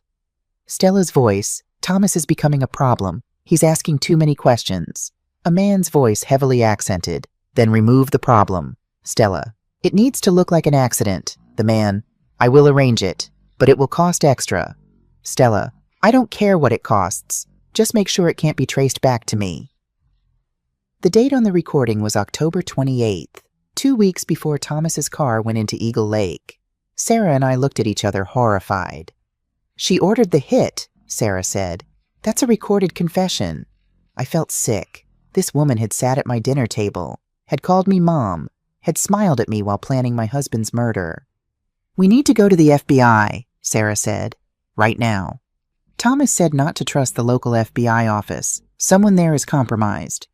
Stella's voice, Thomas is becoming a problem. He's asking too many questions. A man's voice heavily accented. Then remove the problem. Stella. It needs to look like an accident. The man. I will arrange it, but it will cost extra. Stella. I don't care what it costs. Just make sure it can't be traced back to me. The date on the recording was October 28th, 2 weeks before Thomas's car went into Eagle Lake. Sarah and I looked at each other horrified. She ordered the hit, Sarah said. That's a recorded confession. I felt sick. This woman had sat at my dinner table, had called me mom, had smiled at me while planning my husband's murder. We need to go to the FBI, Sarah said. Right now. Thomas said not to trust the local FBI office. Someone there is compromised.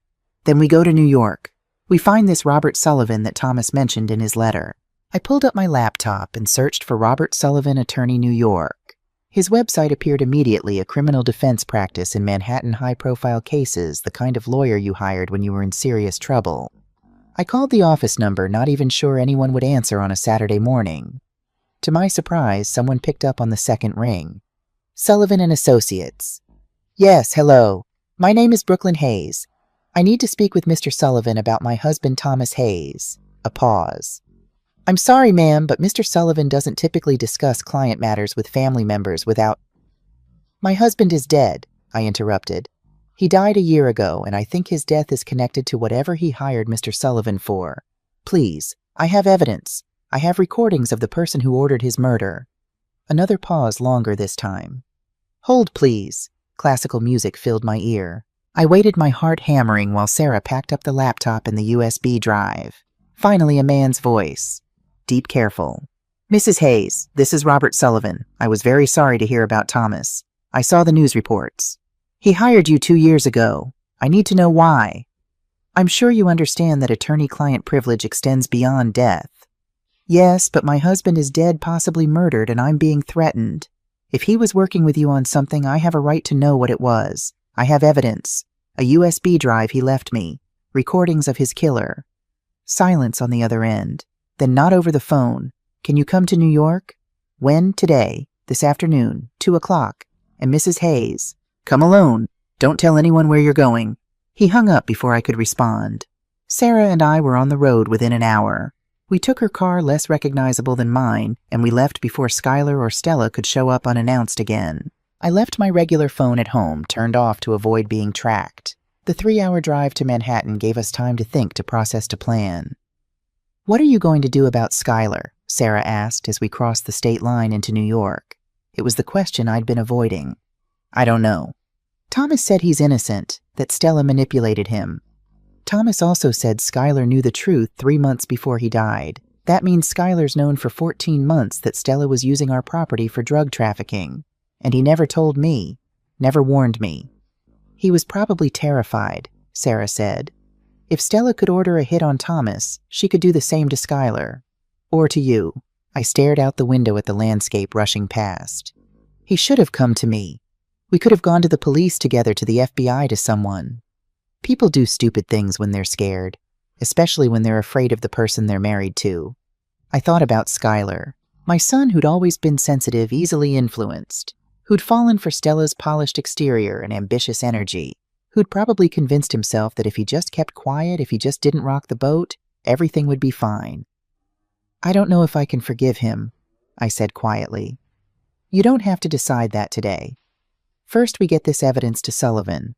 Then we go to New York. We find this Robert Sullivan that Thomas mentioned in his letter. I pulled up my laptop and searched for Robert Sullivan, Attorney, New York. His website appeared immediately, a criminal defense practice in Manhattan, high-profile cases, the kind of lawyer you hired when you were in serious trouble. I called the office number, not even sure anyone would answer on a Saturday morning. To my surprise, someone picked up on the second ring. Sullivan and Associates. Yes, hello. My name is Brooklyn Hayes. I need to speak with Mr. Sullivan about my husband Thomas Hayes. A pause. I'm sorry, ma'am, but Mr. Sullivan doesn't typically discuss client matters with family members without— My husband is dead, I interrupted. He died a year ago, and I think his death is connected to whatever he hired Mr. Sullivan for. Please, I have evidence. I have recordings of the person who ordered his murder. Another pause, longer this time. Hold, please. Classical music filled my ear. I waited, my heart hammering, while Sarah packed up the laptop and the USB drive. Finally, a man's voice. Deep, careful. Mrs. Hayes, this is Robert Sullivan. I was very sorry to hear about Thomas. I saw the news reports. He hired you 2 years ago. I need to know why. I'm sure you understand that attorney-client privilege extends beyond death. Yes, but my husband is dead, possibly murdered, and I'm being threatened. If he was working with you on something, I have a right to know what it was. I have evidence. A USB drive he left me. Recordings of his killer. Silence on the other end. Then not over the phone. Can you come to New York? When? Today. This afternoon. 2 o'clock. And Mrs. Hayes. Come alone. Don't tell anyone where you're going. He hung up before I could respond. Sarah and I were on the road within an hour. We took her car, less recognizable than mine, and we left before Skylar or Stella could show up unannounced again. I left my regular phone at home, turned off to avoid being tracked. The 3-hour drive to Manhattan gave us time to think, to process, to plan. What are you going to do about Skylar? Sarah asked as we crossed the state line into New York. It was the question I'd been avoiding. I don't know. Thomas said he's innocent, that Stella manipulated him. Thomas also said Skylar knew the truth 3 months before he died. That means Skylar's known for 14 months that Stella was using our property for drug trafficking. And he never told me, never warned me. He was probably terrified, Sarah said. If Stella could order a hit on Thomas, she could do the same to Skylar. Or to you. I stared out the window at the landscape rushing past. He should have come to me. We could have gone to the police together, to the FBI, to someone. People do stupid things when they're scared, especially when they're afraid of the person they're married to. I thought about Skylar, my son who'd always been sensitive, easily influenced, who'd fallen for Stella's polished exterior and ambitious energy, who'd probably convinced himself that if he just kept quiet, if he just didn't rock the boat, everything would be fine. I don't know if I can forgive him, I said quietly. You don't have to decide that today. First, we get this evidence to Sullivan.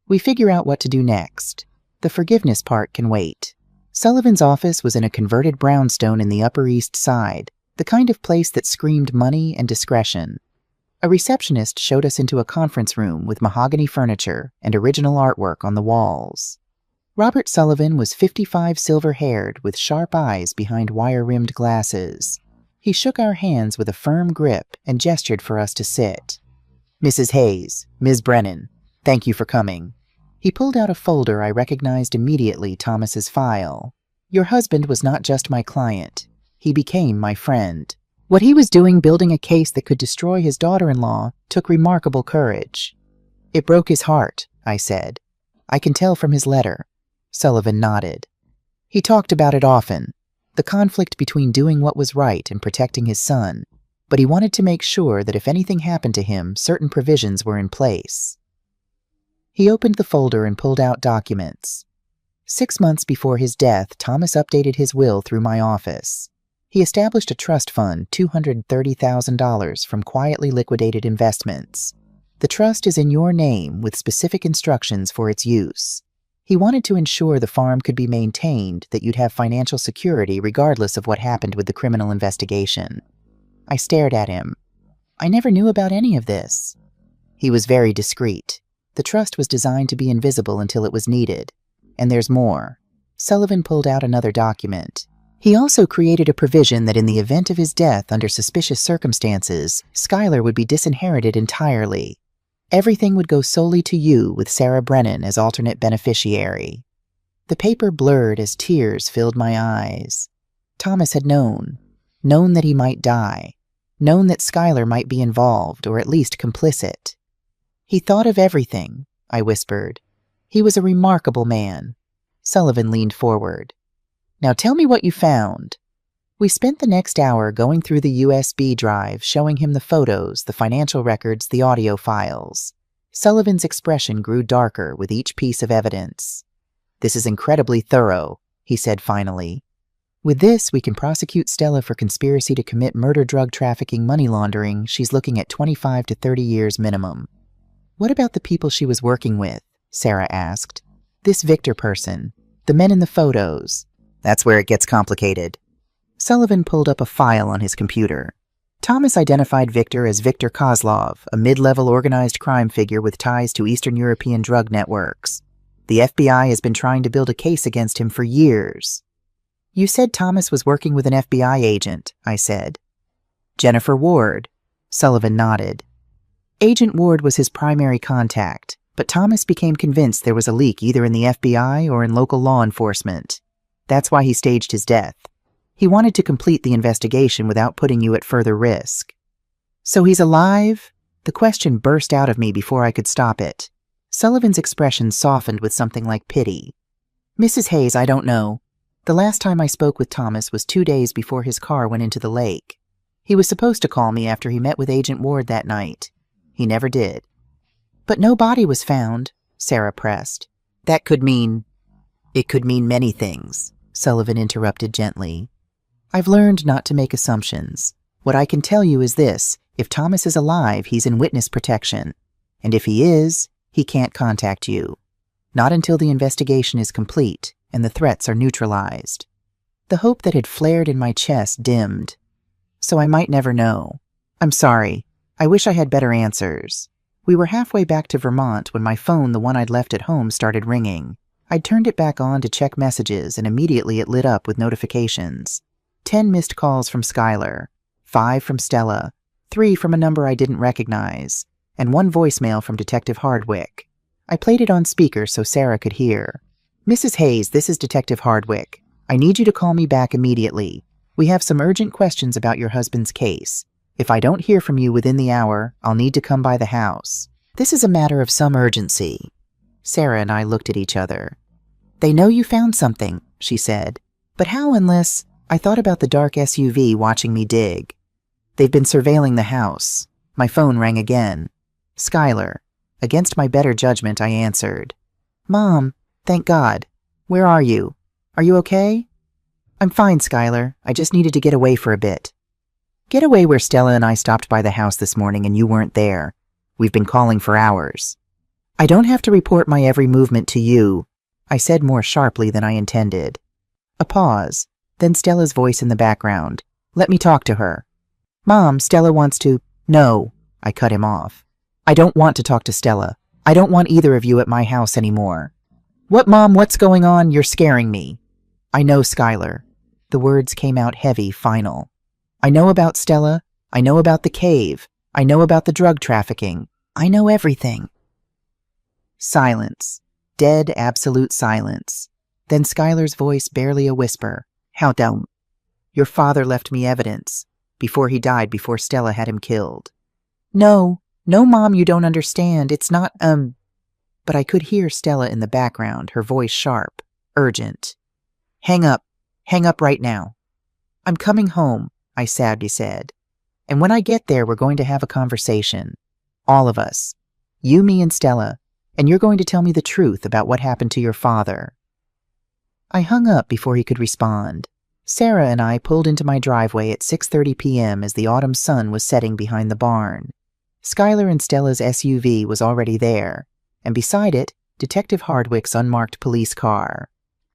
We figure out what to do next. The forgiveness part can wait. Sullivan's office was in a converted brownstone in the Upper East Side, the kind of place that screamed money and discretion. A receptionist showed us into a conference room with mahogany furniture and original artwork on the walls. Robert Sullivan was 55, silver-haired, with sharp eyes behind wire-rimmed glasses. He shook our hands with a firm grip and gestured for us to sit. Mrs. Hayes, Ms. Brennan, thank you for coming. He pulled out a folder I recognized immediately, Thomas's file. Your husband was not just my client. He became my friend. What he was doing, building a case that could destroy his daughter-in-law, took remarkable courage. It broke his heart, I said. I can tell from his letter. Sullivan nodded. He talked about it often, the conflict between doing what was right and protecting his son, but he wanted to make sure that if anything happened to him, certain provisions were in place. He opened the folder and pulled out documents. 6 months before his death, Thomas updated his will through my office. He established a trust fund, $230,000 from quietly liquidated investments. The trust is in your name with specific instructions for its use. He wanted to ensure the farm could be maintained, that you'd have financial security regardless of what happened with the criminal investigation. I stared at him. I never knew about any of this. He was very discreet. The trust was designed to be invisible until it was needed. And there's more. Sullivan pulled out another document. He also created a provision that in the event of his death under suspicious circumstances, Skylar would be disinherited entirely. Everything would go solely to you, with Sarah Brennan as alternate beneficiary. The paper blurred as tears filled my eyes. Thomas had known that he might die, known that Skylar might be involved, or at least complicit. He thought of everything, I whispered. He was a remarkable man. Sullivan leaned forward. Now tell me what you found. We spent the next hour going through the USB drive, showing him the photos, the financial records, the audio files. Sullivan's expression grew darker with each piece of evidence. This is incredibly thorough, he said finally. With this, we can prosecute Stella for conspiracy to commit murder, drug trafficking, money laundering. She's looking at 25 to 30 years minimum. What about the people she was working with? Sarah asked. This Victor person, the men in the photos. That's where it gets complicated. Sullivan pulled up a file on his computer. Thomas identified Victor as Viktor Kozlov, a mid-level organized crime figure with ties to Eastern European drug networks. The FBI has been trying to build a case against him for years. You said Thomas was working with an FBI agent, I said. Jennifer Ward. Sullivan nodded. Agent Ward was his primary contact, but Thomas became convinced there was a leak either in the FBI or in local law enforcement. That's why he staged his death. He wanted to complete the investigation without putting you at further risk. So he's alive? The question burst out of me before I could stop it. Sullivan's expression softened with something like pity. Mrs. Hayes, I don't know. The last time I spoke with Thomas was 2 days before his car went into the lake. He was supposed to call me after he met with Agent Ward that night. He never did. But no body was found, Sarah pressed. It could mean many things, Sullivan interrupted gently. I've learned not to make assumptions. What I can tell you is this: if Thomas is alive, he's in witness protection. And if he is, he can't contact you. Not until the investigation is complete and the threats are neutralized. The hope that had flared in my chest dimmed. So I might never know. I'm sorry. I wish I had better answers. We were halfway back to Vermont when my phone, the one I'd left at home, started ringing. I'd turned it back on to check messages, and immediately it lit up with notifications. 10 missed calls from Skylar, 5 from Stella, 3 from a number I didn't recognize, and 1 voicemail from Detective Hardwick. I played it on speaker so Sarah could hear. Mrs. Hayes, this is Detective Hardwick. I need you to call me back immediately. We have some urgent questions about your husband's case. If I don't hear from you within the hour, I'll need to come by the house. This is a matter of some urgency. Sarah and I looked at each other. They know you found something, she said. But how unless... I thought about the dark SUV watching me dig. They've been surveilling the house. My phone rang again. Skylar. Against my better judgment, I answered. Mom, thank God. Where are you? Are you okay? I'm fine, Skylar. I just needed to get away for a bit. Get away where Stella and I stopped by the house this morning and you weren't there. We've been calling for hours. I don't have to report my every movement to you, I said more sharply than I intended. A pause. Then Stella's voice in the background. Let me talk to her. Mom, Stella wants to... No, I cut him off. I don't want to talk to Stella. I don't want either of you at my house anymore. What, Mom? What's going on? You're scaring me. I know, Skylar. The words came out heavy, final. I know about Stella. I know about the cave. I know about the drug trafficking. I know everything. Silence. Dead, absolute silence. Then Skylar's voice, barely a whisper. How dumb. Your father left me evidence. Before he died, before Stella had him killed. No, Mom, you don't understand. It's not, But I could hear Stella in the background, her voice sharp, urgent. Hang up right now. I'm coming home, I sadly said. And when I get there, we're going to have a conversation. All of us. You, me, and Stella. And you're going to tell me the truth about what happened to your father. I hung up before he could respond. Sarah and I pulled into my driveway at 6:30 p.m. as the autumn sun was setting behind the barn. Skylar and Stella's SUV was already there, and beside it, Detective Hardwick's unmarked police car.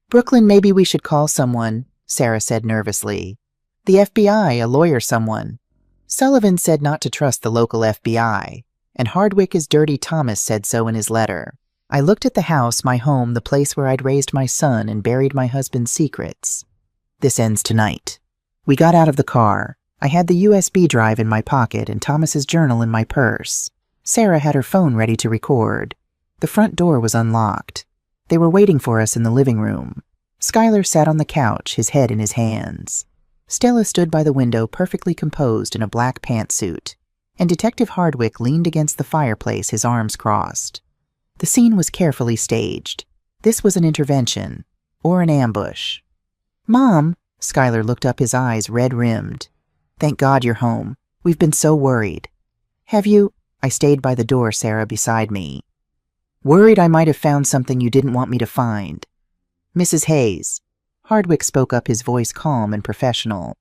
Brooklyn, maybe we should call someone, Sarah said nervously. The FBI, a lawyer, someone. Sullivan said not to trust the local FBI, and Hardwick as Dirty Thomas said so in his letter. I looked at the house, my home, the place where I'd raised my son and buried my husband's secrets. This ends tonight. We got out of the car. I had the USB drive in my pocket and Thomas's journal in my purse. Sarah had her phone ready to record. The front door was unlocked. They were waiting for us in the living room. Skylar sat on the couch, his head in his hands. Stella stood by the window, perfectly composed in a black pantsuit, and Detective Hardwick leaned against the fireplace, his arms crossed. The scene was carefully staged. This was an intervention, or an ambush. Mom, Skylar looked up, his eyes red-rimmed. Thank God you're home. We've been so worried. Have you? I stayed by the door, Sarah beside me. Worried I might have found something you didn't want me to find. Mrs. Hayes. Hardwick spoke up, his voice calm and professional.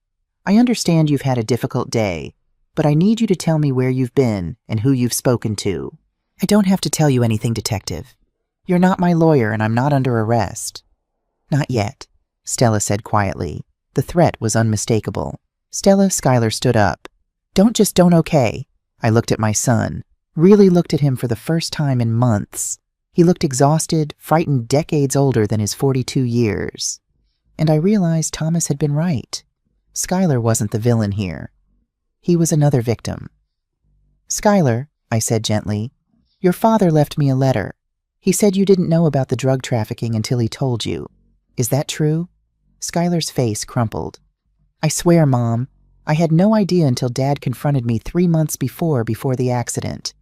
I understand you've had a difficult day, but I need you to tell me where you've been and who you've spoken to. I don't have to tell you anything, Detective. You're not my lawyer and I'm not under arrest. Not yet, Stella said quietly. The threat was unmistakable. Skylar stood up. Don't, okay. I looked at my son, really looked at him for the first time in months. He looked exhausted, frightened, decades older than his 42 years. And I realized Thomas had been right. Skylar wasn't the villain here. He was another victim. Skylar, I said gently, your father left me a letter. He said you didn't know about the drug trafficking until he told you. Is that true? Skylar's face crumpled. I swear, Mom, I had no idea until Dad confronted me 3 months before the accident.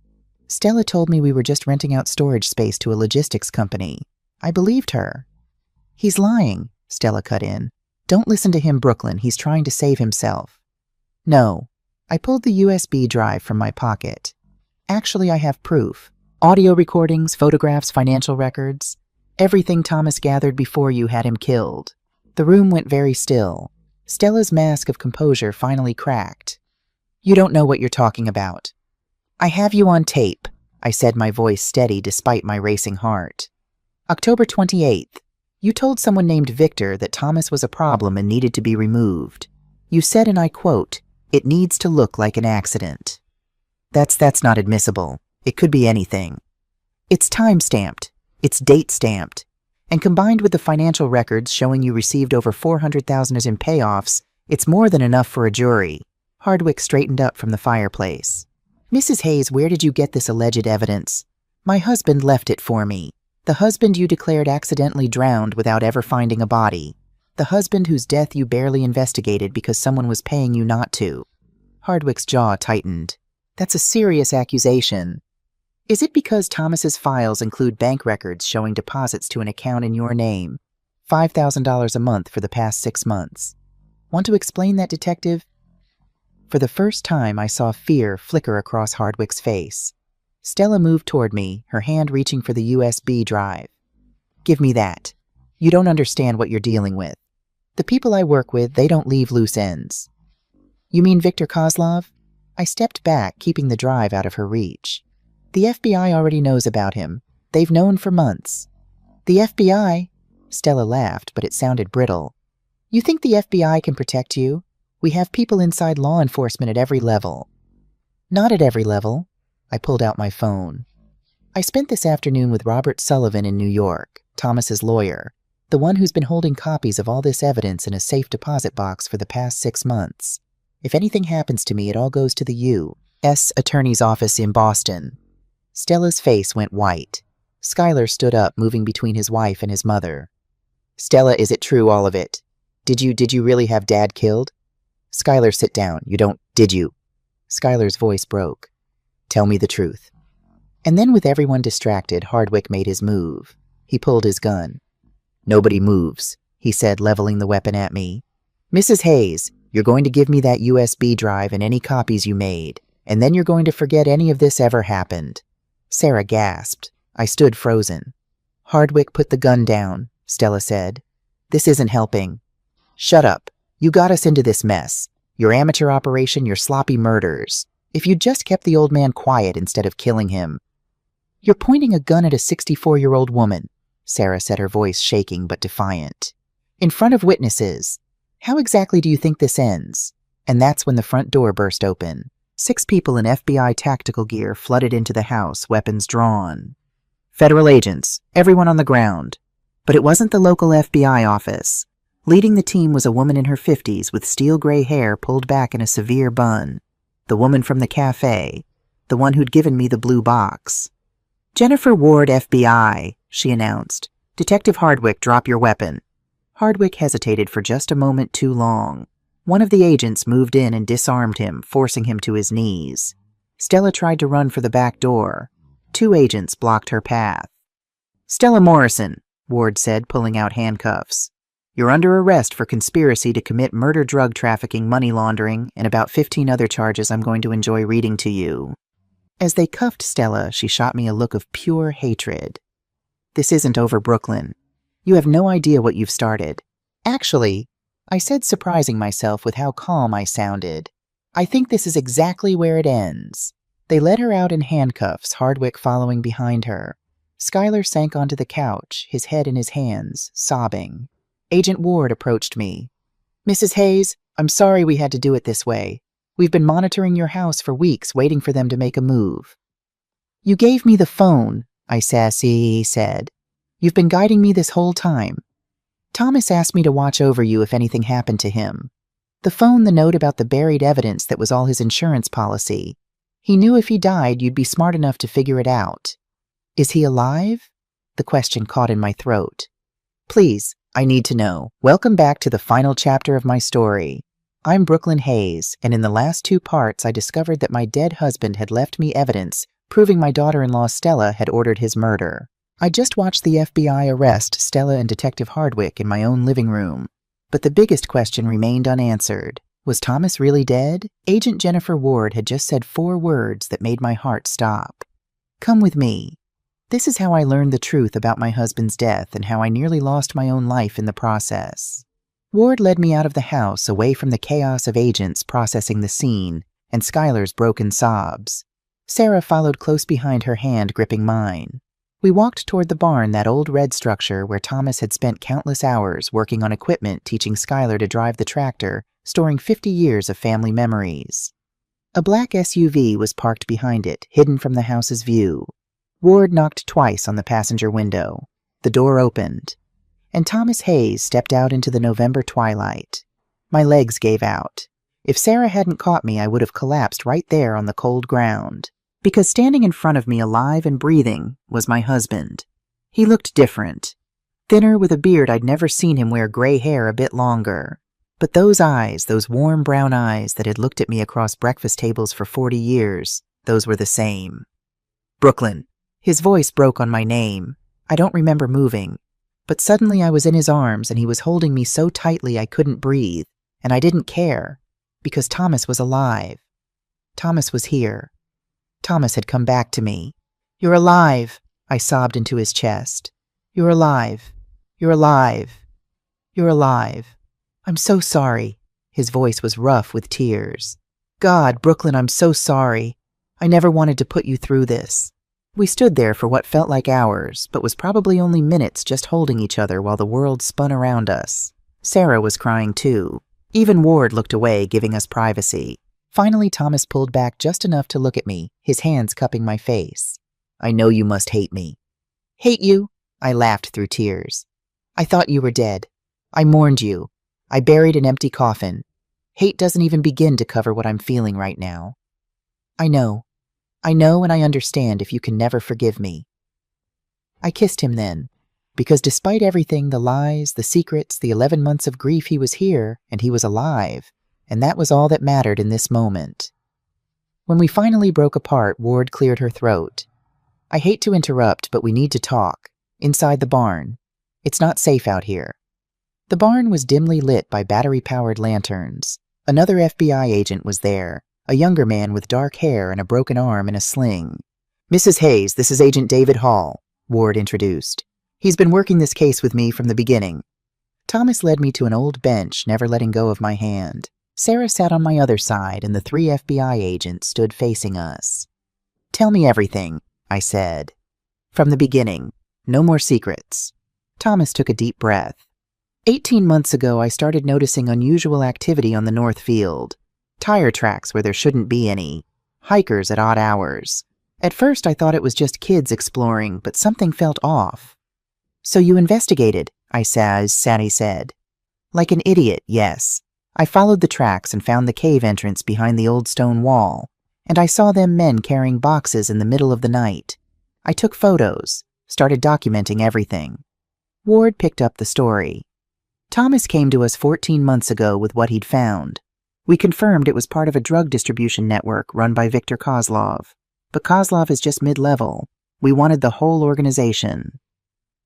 Stella told me we were just renting out storage space to a logistics company. I believed her. He's lying, Stella cut in. Don't listen to him, Brooklyn. He's trying to save himself. No. I pulled the USB drive from my pocket. Actually, I have proof. Audio recordings, photographs, financial records. Everything Thomas gathered before you had him killed. The room went very still. Stella's mask of composure finally cracked. You don't know what you're talking about. I have you on tape, I said, my voice steady despite my racing heart. October 28th. You told someone named Victor that Thomas was a problem and needed to be removed. You said, and I quote, "It needs to look like an accident." That's not admissible. It could be anything. It's time-stamped. It's date-stamped. And combined with the financial records showing you received over $400,000 in payoffs, it's more than enough for a jury. Hardwick straightened up from the fireplace. Mrs. Hayes, where did you get this alleged evidence? My husband left it for me. The husband you declared accidentally drowned without ever finding a body. The husband whose death you barely investigated because someone was paying you not to. Hardwick's jaw tightened. That's a serious accusation. Is it because Thomas's files include bank records showing deposits to an account in your name? $5,000 a month for the past 6 months. Want to explain that, Detective? For the first time, I saw fear flicker across Hardwick's face. Stella moved toward me, her hand reaching for the USB drive. Give me that. You don't understand what you're dealing with. The people I work with, they don't leave loose ends. You mean Victor Kozlov? I stepped back, keeping the drive out of her reach. The FBI already knows about him. They've known for months. The FBI? Stella laughed, but it sounded brittle. You think the FBI can protect you? We have people inside law enforcement at every level. Not at every level. I pulled out my phone. I spent this afternoon with Robert Sullivan in New York, Thomas's lawyer, the one who's been holding copies of all this evidence in a safe deposit box for the past 6 months. If anything happens to me, it all goes to the U.S. Attorney's office in Boston. Stella's face went white. Skylar stood up, moving between his wife and his mother. Stella, is it true, all of it? Did you really have Dad killed? Skylar, sit down. Did you? Skylar's voice broke. Tell me the truth. And then, with everyone distracted, Hardwick made his move. He pulled his gun. Nobody moves, he said, leveling the weapon at me. Mrs. Hayes, you're going to give me that USB drive and any copies you made, and then you're going to forget any of this ever happened. Sarah gasped. I stood frozen. Hardwick, put the gun down, Stella said. This isn't helping. Shut up. You got us into this mess. Your amateur operation, your sloppy murders. If you'd just kept the old man quiet instead of killing him. You're pointing a gun at a 64-year-old woman, Sarah said, her voice shaking but defiant. In front of witnesses. How exactly do you think this ends? And that's when the front door burst open. 6 people in FBI tactical gear flooded into the house, weapons drawn. Federal agents, everyone on the ground. But it wasn't the local FBI office. Leading the team was a woman in her 50s with steel gray hair pulled back in a severe bun. The woman from the Café, the one who'd given me the blue box. Jennifer Ward, FBI, she announced. Detective Hardwick, drop your weapon. Hardwick hesitated for just a moment too long. One of the agents moved in and disarmed him, forcing him to his knees. Stella tried to run for the back door. 2 agents blocked her path. Stella Morrison, Ward said, pulling out handcuffs. You're under arrest for conspiracy to commit murder, drug trafficking, money laundering, and about 15 other charges I'm going to enjoy reading to you. As they cuffed Stella, she shot me a look of pure hatred. This isn't over, Brooklyn. You have no idea what you've started. Actually, I said, surprising myself with how calm I sounded, I think this is exactly where it ends. They led her out in handcuffs, Hardwick following behind her. Schuyler sank onto the couch, his head in his hands, sobbing. Agent Ward approached me. Mrs. Hayes, I'm sorry we had to do it this way. We've been monitoring your house for weeks, waiting for them to make a move. You gave me the phone, I sassy said. You've been guiding me this whole time. Thomas asked me to watch over you if anything happened to him. The phone, the note about the buried evidence that was all his insurance policy. He knew if he died, you'd be smart enough to figure it out. Is he alive? The question caught in my throat. Please, I need to know. Welcome back to the final chapter of my story. I'm Brooklyn Hayes, and in the last 2 parts I discovered that my dead husband had left me evidence proving my daughter-in-law Stella had ordered his murder. I just watched the FBI arrest Stella and Detective Hardwick in my own living room. But the biggest question remained unanswered. Was Thomas really dead? Agent Jennifer Ward had just said 4 words that made my heart stop. Come with me. This is how I learned the truth about my husband's death and how I nearly lost my own life in the process. Ward led me out of the house, away from the chaos of agents processing the scene and Schuyler's broken sobs. Sarah followed close behind, her hand gripping mine. We walked toward the barn, that old red structure where Thomas had spent countless hours working on equipment, teaching Schuyler to drive the tractor, storing 50 years of family memories. A black SUV was parked behind it, hidden from the house's view. Ward knocked twice on the passenger window. The door opened, and Thomas Hayes stepped out into the November twilight. My legs gave out. If Sarah hadn't caught me, I would have collapsed right there on the cold ground. Because standing in front of me, alive and breathing, was my husband. He looked different. Thinner, with a beard. I'd never seen him wear gray hair a bit longer. But those eyes, those warm brown eyes that had looked at me across breakfast tables for 40 years, those were the same. Brooklyn. His voice broke on my name. I don't remember moving. But suddenly I was in his arms, and he was holding me so tightly I couldn't breathe. And I didn't care. Because Thomas was alive. Thomas was here. Thomas had come back to me. You're alive, I sobbed into his chest. You're alive. You're alive. You're alive. I'm so sorry. His voice was rough with tears. God, Brooklyn, I'm so sorry. I never wanted to put you through this. We stood there for what felt like hours, but was probably only minutes, just holding each other while the world spun around us. Sarah was crying too. Even Ward looked away, giving us privacy. Finally, Thomas pulled back just enough to look at me, his hands cupping my face. I know you must hate me. Hate you? I laughed through tears. I thought you were dead. I mourned you. I buried an empty coffin. Hate doesn't even begin to cover what I'm feeling right now. I know. I know, and I understand if you can never forgive me. I kissed him then, because despite everything, the lies, the secrets, the 11 months of grief, he was here, and he was alive. And that was all that mattered in this moment. When we finally broke apart, Ward cleared her throat. I hate to interrupt, but we need to talk. Inside the barn. It's not safe out here. The barn was dimly lit by battery-powered lanterns. Another FBI agent was there, a younger man with dark hair and a broken arm in a sling. Mrs. Hayes, this is Agent David Hall, Ward introduced. He's been working this case with me from the beginning. Thomas led me to an old bench, never letting go of my hand. Sarah sat on my other side, and the 3 FBI agents stood facing us. Tell me everything, I said. From the beginning. No more secrets. Thomas took a deep breath. 18 months ago, I started noticing unusual activity on the North Field. Tire tracks where there shouldn't be any. Hikers at odd hours. At first, I thought it was just kids exploring, but something felt off. So you investigated, I said. Like an idiot, yes. I followed the tracks and found the cave entrance behind the old stone wall, and I saw them men carrying boxes in the middle of the night. I took photos, started documenting everything. Ward picked up the story. Thomas came to us 14 months ago with what he'd found. We confirmed it was part of a drug distribution network run by Viktor Kozlov. But Kozlov is just mid-level. We wanted the whole organization.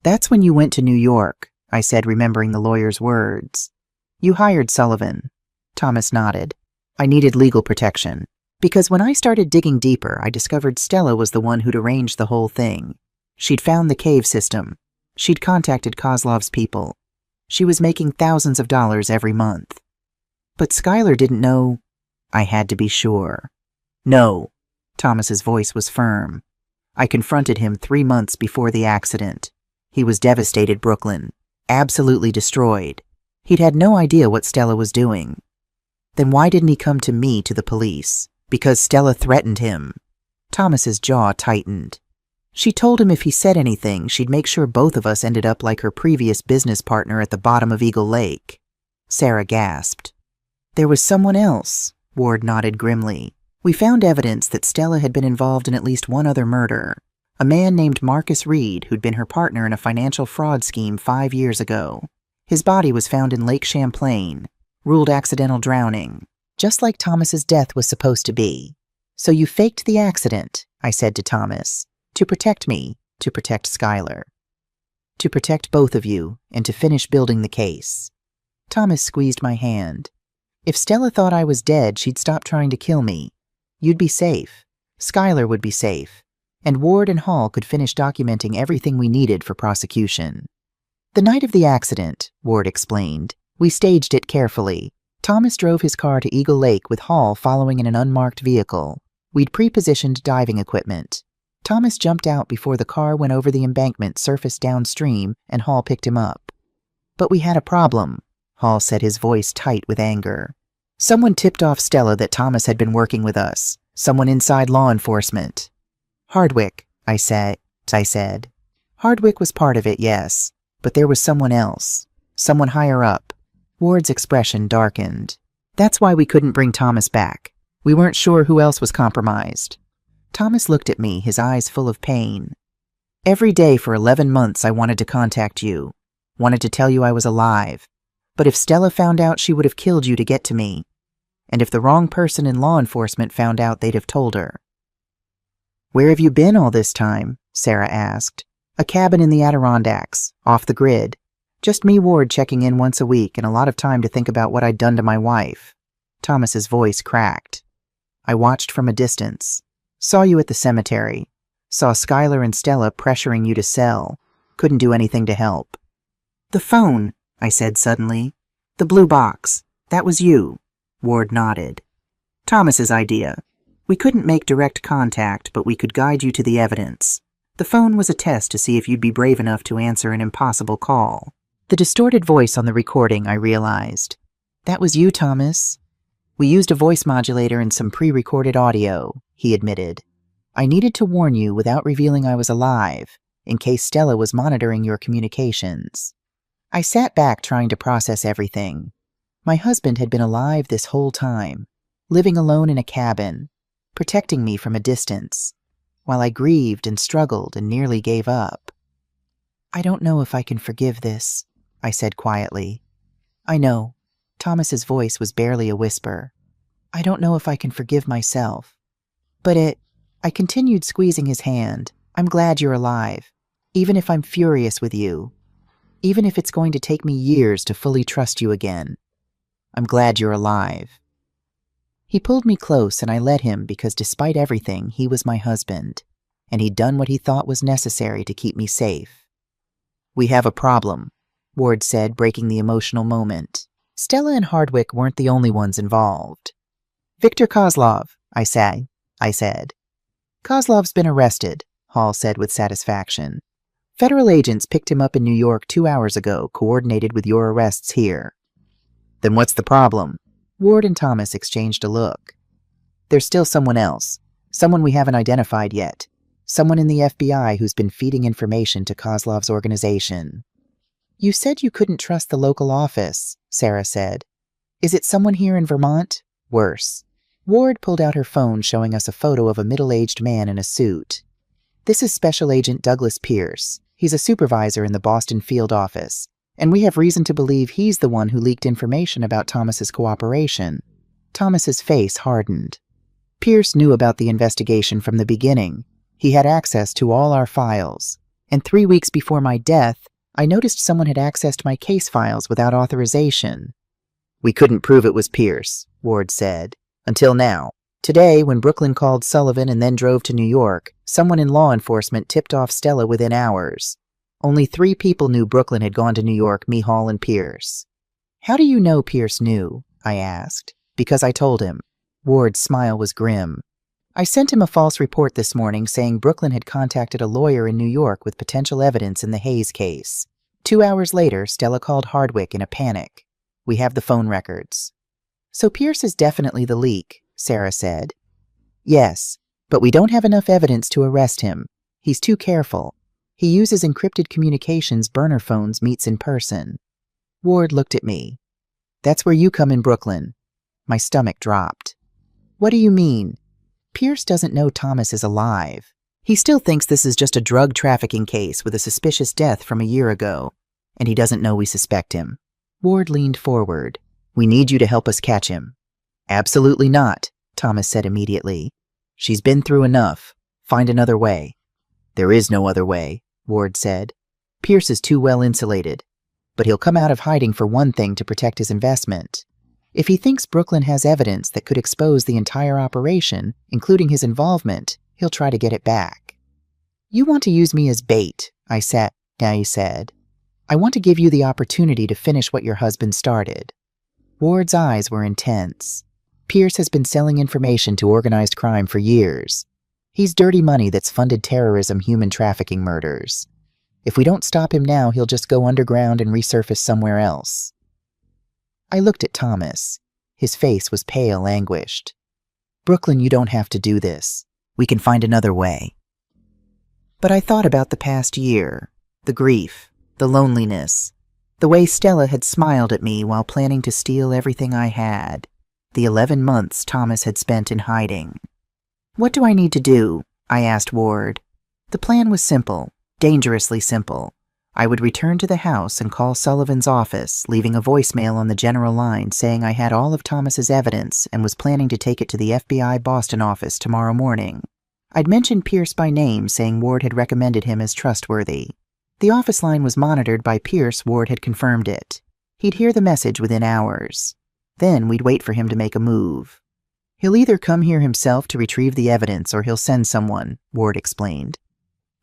That's when you went to New York, I said, remembering the lawyer's words. You hired Sullivan. Thomas nodded. I needed legal protection. Because when I started digging deeper, I discovered Stella was the one who'd arranged the whole thing. She'd found the cave system, She'd contacted Kozlov's people. She was making thousands of dollars every month. But Skylar didn't know. I had to be sure. No. Thomas's voice was firm. I confronted him 3 months before the accident. He was devastated, Brooklyn. Absolutely destroyed. He'd had no idea what Stella was doing. Then why didn't he come to me, to the police? Because Stella threatened him. Thomas's jaw tightened. She told him if he said anything, she'd make sure both of us ended up like her previous business partner at the bottom of Eagle Lake. Sarah gasped. There was someone else, Ward nodded grimly. We found evidence that Stella had been involved in at least one other murder. A man named Marcus Reed, who'd been her partner in a financial fraud scheme 5 years ago. His body was found in Lake Champlain, ruled accidental drowning, just like Thomas's death was supposed to be. So you faked the accident, I said to Thomas, to protect me, to protect Skylar. To protect both of you, and to finish building the case. Thomas squeezed my hand. If Stella thought I was dead, she'd stop trying to kill me. You'd be safe. Skylar would be safe. And Ward and Hall could finish documenting everything we needed for prosecution. The night of the accident, Ward explained, we staged it carefully. Thomas drove his car to Eagle Lake with Hall following in an unmarked vehicle. We'd pre-positioned diving equipment. Thomas jumped out before the car went over the embankment, surfaced downstream, and Hall picked him up. But we had a problem, Hall said, his voice tight with anger. Someone tipped off Stella that Thomas had been working with us. Someone inside law enforcement. Hardwick, I said. Hardwick was part of it, yes. But there was someone else. Someone higher up. Ward's expression darkened. That's why we couldn't bring Thomas back. We weren't sure who else was compromised. Thomas looked at me, his eyes full of pain. Every day for 11 months I wanted to contact you. Wanted to tell you I was alive. But if Stella found out, she would have killed you to get to me. And if the wrong person in law enforcement found out, they'd have told her. Where have you been all this time? Sarah asked. A cabin in the Adirondacks, off the grid. Just me, Ward, checking in once a week, and a lot of time to think about what I'd done to my wife. Thomas's voice cracked. I watched from a distance. Saw you at the cemetery. Saw Skylar and Stella pressuring you to sell. Couldn't do anything to help. The phone, I said suddenly. The blue box. That was you. Ward nodded. Thomas's idea. We couldn't make direct contact, but we could guide you to the evidence. The phone was a test to see if you'd be brave enough to answer an impossible call. The distorted voice on the recording, I realized. That was you, Thomas. We used a voice modulator and some pre-recorded audio, he admitted. I needed to warn you without revealing I was alive, in case Stella was monitoring your communications. I sat back trying to process everything. My husband had been alive this whole time, living alone in a cabin, protecting me from a distance, while I grieved and struggled and nearly gave up. I don't know if I can forgive this, I said quietly. I know. Thomas's voice was barely a whisper. I don't know if I can forgive myself. But I continued squeezing his hand. I'm glad you're alive, even if I'm furious with you, even if it's going to take me years to fully trust you again. I'm glad you're alive. He pulled me close and I let him because despite everything, he was my husband, and he'd done what he thought was necessary to keep me safe. We have a problem, Ward said, breaking the emotional moment. Stella and Hardwick weren't the only ones involved. Victor Kozlov, I said. Kozlov's been arrested, Hall said with satisfaction. Federal agents picked him up in New York 2 hours ago, coordinated with your arrests here. Then what's the problem? Ward and Thomas exchanged a look. There's still someone else. Someone we haven't identified yet. Someone in the FBI who's been feeding information to Kozlov's organization. You said you couldn't trust the local office, Sarah said. Is it someone here in Vermont? Worse. Ward pulled out her phone, showing us a photo of a middle-aged man in a suit. This is Special Agent Douglas Pierce. He's a supervisor in the Boston field office, and we have reason to believe he's the one who leaked information about Thomas's cooperation. Thomas's face hardened. Pierce knew about the investigation from the beginning. He had access to all our files. And 3 weeks before my death, I noticed someone had accessed my case files without authorization. We couldn't prove it was Pierce, Ward said. Until now. Today, when Brooklyn called Sullivan and then drove to New York, someone in law enforcement tipped off Stella within hours. Only 3 people knew Brooklyn had gone to New York, me, Hall, and Pierce. How do you know Pierce knew? I asked. Because I told him. Ward's smile was grim. I sent him a false report this morning saying Brooklyn had contacted a lawyer in New York with potential evidence in the Hayes case. 2 hours later, Stella called Hardwick in a panic. We have the phone records. So Pierce is definitely the leak, Sarah said. Yes, but we don't have enough evidence to arrest him. He's too careful. He uses encrypted communications burner phones meets in person. Ward looked at me. That's where you come in, Brooklyn. My stomach dropped. What do you mean? Pierce doesn't know Thomas is alive. He still thinks this is just a drug trafficking case with a suspicious death from a year ago, and he doesn't know we suspect him. Ward leaned forward. We need you to help us catch him. Absolutely not, Thomas said immediately. She's been through enough. Find another way. There is no other way, Ward said. Pierce is too well insulated. But he'll come out of hiding for one thing to protect his investment. If he thinks Brooklyn has evidence that could expose the entire operation, including his involvement, he'll try to get it back. You want to use me as bait, I said. I want to give you the opportunity to finish what your husband started. Ward's eyes were intense. Pierce has been selling information to organized crime for years. He's dirty money that's funded terrorism, human trafficking, murders. If we don't stop him now, he'll just go underground and resurface somewhere else. I looked at Thomas. His face was pale, anguished. Brooklyn, you don't have to do this. We can find another way. But I thought about the past year, the grief, the loneliness, the way Stella had smiled at me while planning to steal everything I had, the 11 months Thomas had spent in hiding. What do I need to do? I asked Ward. The plan was simple, dangerously simple. I would return to the house and call Sullivan's office, leaving a voicemail on the general line saying I had all of Thomas's evidence and was planning to take it to the FBI Boston office tomorrow morning. I'd mentioned Pierce by name, saying Ward had recommended him as trustworthy. The office line was monitored by Pierce. Ward had confirmed it. He'd hear the message within hours. Then we'd wait for him to make a move. He'll either come here himself to retrieve the evidence or he'll send someone, Ward explained.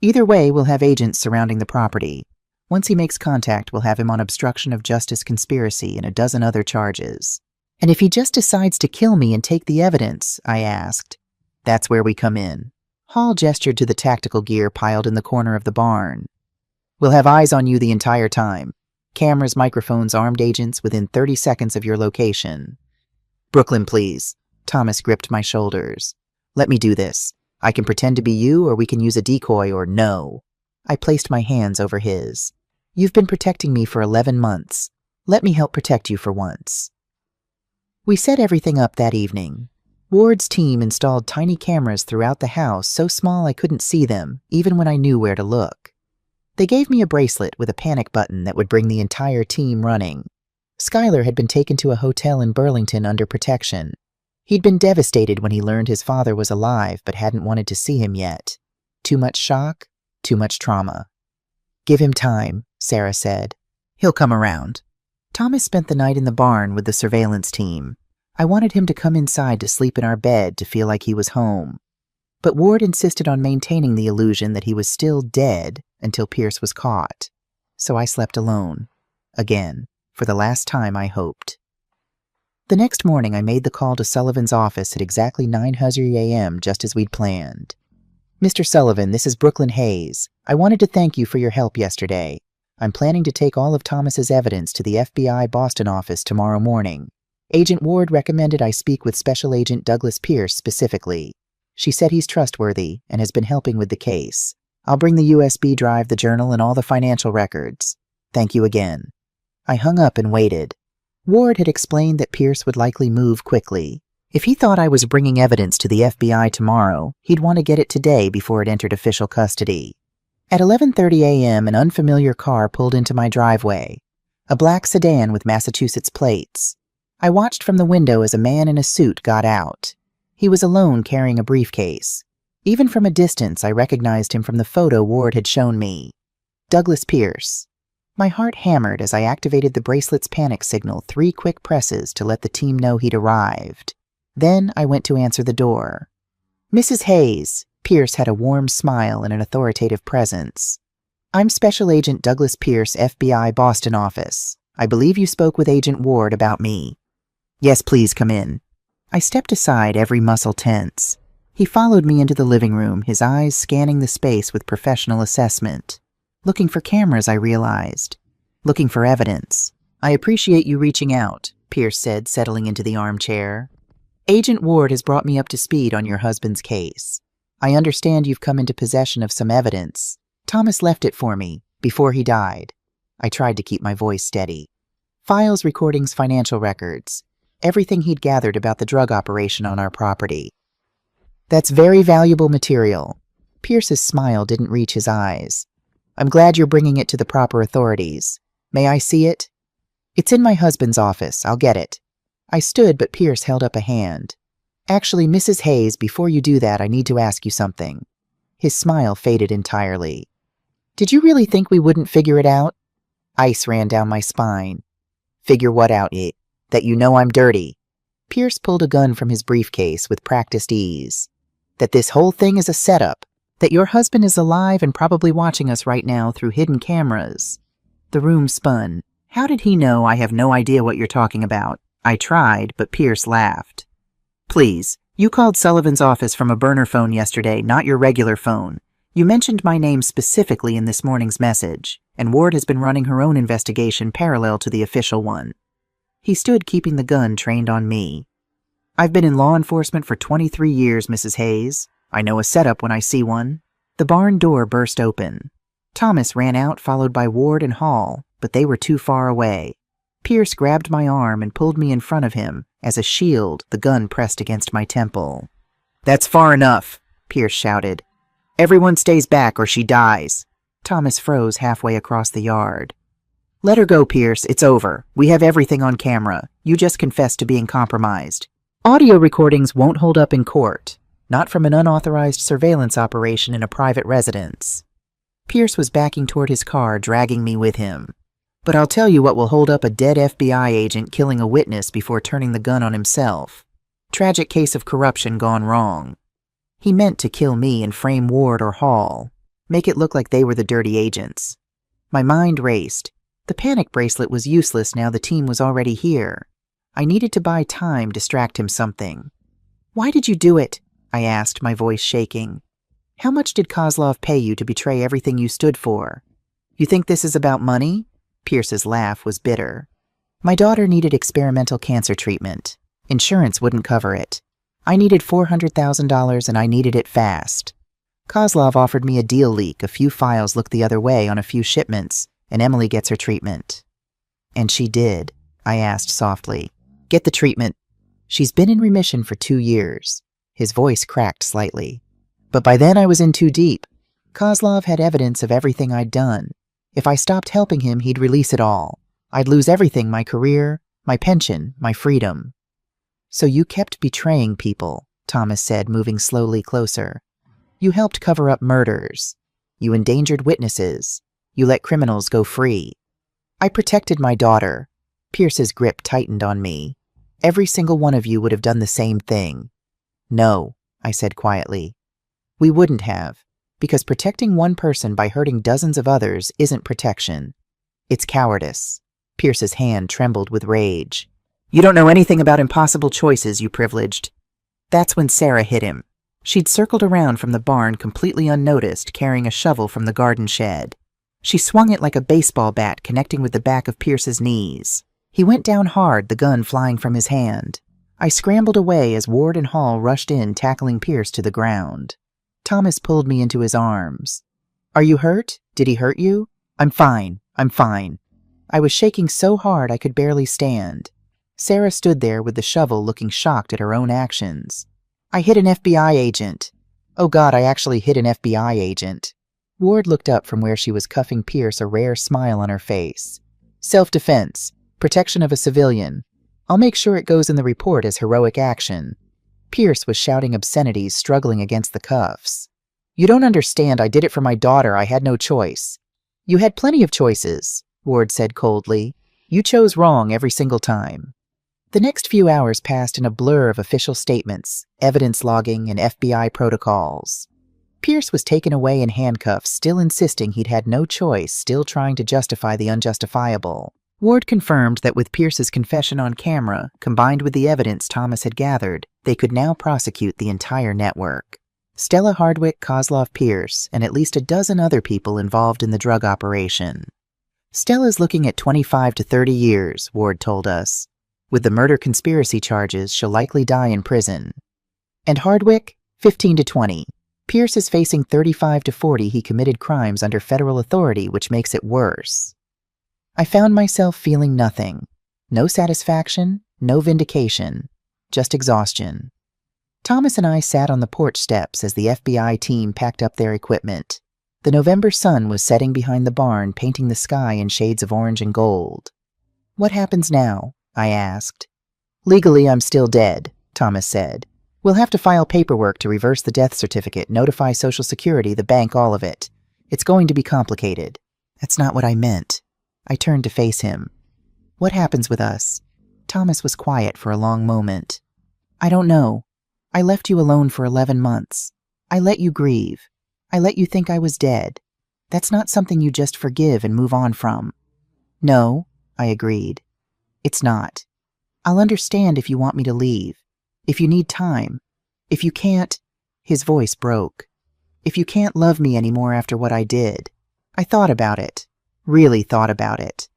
Either way, we'll have agents surrounding the property. Once he makes contact, we'll have him on obstruction of justice, conspiracy, and a dozen other charges. And if he just decides to kill me and take the evidence, I asked. That's where we come in. Hall gestured to the tactical gear piled in the corner of the barn. We'll have eyes on you the entire time. Cameras, microphones, armed agents within 30 seconds of your location. Brooklyn, please. Thomas gripped my shoulders. Let me do this. I can pretend to be you, or we can use a decoy, or no. I placed my hands over his. You've been protecting me for 11 months. Let me help protect you for once. We set everything up that evening. Ward's team installed tiny cameras throughout the house, so small I couldn't see them, even when I knew where to look. They gave me a bracelet with a panic button that would bring the entire team running. Skylar had been taken to a hotel in Burlington under protection. He'd been devastated when he learned his father was alive but hadn't wanted to see him yet. Too much shock, too much trauma. Give him time, Sarah said. He'll come around. Thomas spent the night in the barn with the surveillance team. I wanted him to come inside to sleep in our bed to feel like he was home. But Ward insisted on maintaining the illusion that he was still dead until Pierce was caught. So I slept alone. Again, for the last time, I hoped. The next morning, I made the call to Sullivan's office at exactly 9:00 a.m., just as we'd planned. Mr. Sullivan, this is Brooklyn Hayes. I wanted to thank you for your help yesterday. I'm planning to take all of Thomas's evidence to the FBI Boston office tomorrow morning. Agent Ward recommended I speak with Special Agent Douglas Pierce specifically. She said he's trustworthy and has been helping with the case. I'll bring the USB drive, the journal, and all the financial records. Thank you again. I hung up and waited. Ward had explained that Pierce would likely move quickly. If he thought I was bringing evidence to the FBI tomorrow, he'd want to get it today before it entered official custody. At 11:30 a.m., an unfamiliar car pulled into my driveway. A black sedan with Massachusetts plates. I watched from the window as a man in a suit got out. He was alone, carrying a briefcase. Even from a distance, I recognized him from the photo Ward had shown me. Douglas Pierce. My heart hammered as I activated the bracelet's panic signal 3 quick presses to let the team know he'd arrived. Then I went to answer the door. Mrs. Hayes. Pierce had a warm smile and an authoritative presence. I'm Special Agent Douglas Pierce, FBI, Boston office. I believe you spoke with Agent Ward about me. Yes, please come in. I stepped aside, every muscle tense. He followed me into the living room, his eyes scanning the space with professional assessment. Looking for cameras, I realized. Looking for evidence. I appreciate you reaching out, Pierce said, settling into the armchair. Agent Ward has brought me up to speed on your husband's case. I understand you've come into possession of some evidence. Thomas left it for me, before he died. I tried to keep my voice steady. Files, recordings, financial records. Everything he'd gathered about the drug operation on our property. That's very valuable material. Pierce's smile didn't reach his eyes. I'm glad you're bringing it to the proper authorities. May I see it? It's in my husband's office. I'll get it. I stood, but Pierce held up a hand. Actually, Mrs. Hayes, before you do that, I need to ask you something. His smile faded entirely. Did you really think we wouldn't figure it out? Ice ran down my spine. Figure what out, that you know I'm dirty. Pierce pulled a gun from his briefcase with practiced ease. That this whole thing is a setup. That your husband is alive and probably watching us right now through hidden cameras. The room spun. How did he know? I have no idea what you're talking about. I tried, but Pierce laughed. Please, you called Sullivan's office from a burner phone yesterday, not your regular phone. You mentioned my name specifically in this morning's message, and Ward has been running her own investigation parallel to the official one. He stood, keeping the gun trained on me. I've been in law enforcement for 23 years, Mrs. Hayes. I know a setup when I see one. The barn door burst open. Thomas ran out, followed by Ward and Hall, but they were too far away. Pierce grabbed my arm and pulled me in front of him. As a shield, the gun pressed against my temple. That's far enough, Pierce shouted. Everyone stays back or she dies. Thomas froze halfway across the yard. Let her go, Pierce. It's over. We have everything on camera. You just confessed to being compromised. Audio recordings won't hold up in court. Not from an unauthorized surveillance operation in a private residence. Pierce was backing toward his car, dragging me with him. But I'll tell you what will hold up a dead FBI agent killing a witness before turning the gun on himself. Tragic case of corruption gone wrong. He meant to kill me and frame Ward or Hall. Make it look like they were the dirty agents. My mind raced. The panic bracelet was useless now the team was already here. I needed to buy time, distract him something. Why did you do it? I asked, my voice shaking. How much did Kozlov pay you to betray everything you stood for? You think this is about money? Pierce's laugh was bitter. My daughter needed experimental cancer treatment. Insurance wouldn't cover it. I needed $400,000 and I needed it fast. Kozlov offered me a deal leak, a few files looked the other way on a few shipments, and Emily gets her treatment. And she did, I asked softly. Get the treatment. She's been in remission for 2 years. His voice cracked slightly. But by then I was in too deep. Kozlov had evidence of everything I'd done. If I stopped helping him, he'd release it all. I'd lose everything, my career, my pension, my freedom. So you kept betraying people, Thomas said, moving slowly closer. You helped cover up murders. You endangered witnesses. You let criminals go free. I protected my daughter. Pierce's grip tightened on me. Every single one of you would have done the same thing. No, I said quietly. We wouldn't have. Because protecting one person by hurting dozens of others isn't protection. It's cowardice. Pierce's hand trembled with rage. You don't know anything about impossible choices, you privileged. That's when Sarah hit him. She'd circled around from the barn completely unnoticed, carrying a shovel from the garden shed. She swung it like a baseball bat, connecting with the back of Pierce's knees. He went down hard, the gun flying from his hand. I scrambled away as Ward and Hall rushed in, tackling Pierce to the ground. Thomas pulled me into his arms. Are you hurt? Did he hurt you? I'm fine. I'm fine. I was shaking so hard I could barely stand. Sarah stood there with the shovel, looking shocked at her own actions. I hit an FBI agent. Oh God, I actually hit an FBI agent. Ward looked up from where she was cuffing Pierce, a rare smile on her face. Self-defense. Protection of a civilian. I'll make sure it goes in the report as heroic action. Pierce was shouting obscenities, struggling against the cuffs. You don't understand. I did it for my daughter. I had no choice. You had plenty of choices, Ward said coldly. You chose wrong every single time. The next few hours passed in a blur of official statements, evidence logging, and FBI protocols. Pierce was taken away in handcuffs, still insisting he'd had no choice, still trying to justify the unjustifiable. Ward confirmed that with Pierce's confession on camera, combined with the evidence Thomas had gathered, they could now prosecute the entire network. Stella Hardwick, Kozlov Pierce, and at least a dozen other people involved in the drug operation. Stella's looking at 25 to 30 years, Ward told us. With the murder conspiracy charges, she'll likely die in prison. And Hardwick, 15 to 20. Pierce is facing 35 to 40. He committed crimes under federal authority, which makes it worse. I found myself feeling nothing. No satisfaction, no vindication, just exhaustion. Thomas and I sat on the porch steps as the FBI team packed up their equipment. The November sun was setting behind the barn, painting the sky in shades of orange and gold. "What happens now?" I asked. "Legally, I'm still dead," Thomas said. "We'll have to file paperwork to reverse the death certificate, notify Social Security, the bank, all of it. It's going to be complicated." "That's not what I meant." I turned to face him. "What happens with us?" Thomas was quiet for a long moment. "I don't know. I left you alone for 11 months. I let you grieve. I let you think I was dead. That's not something you just forgive and move on from." "No," I agreed. "It's not. I'll understand if you want me to leave. If you need time. If you can't—" His voice broke. "If you can't love me anymore after what I did." I thought about it. Really thought about it.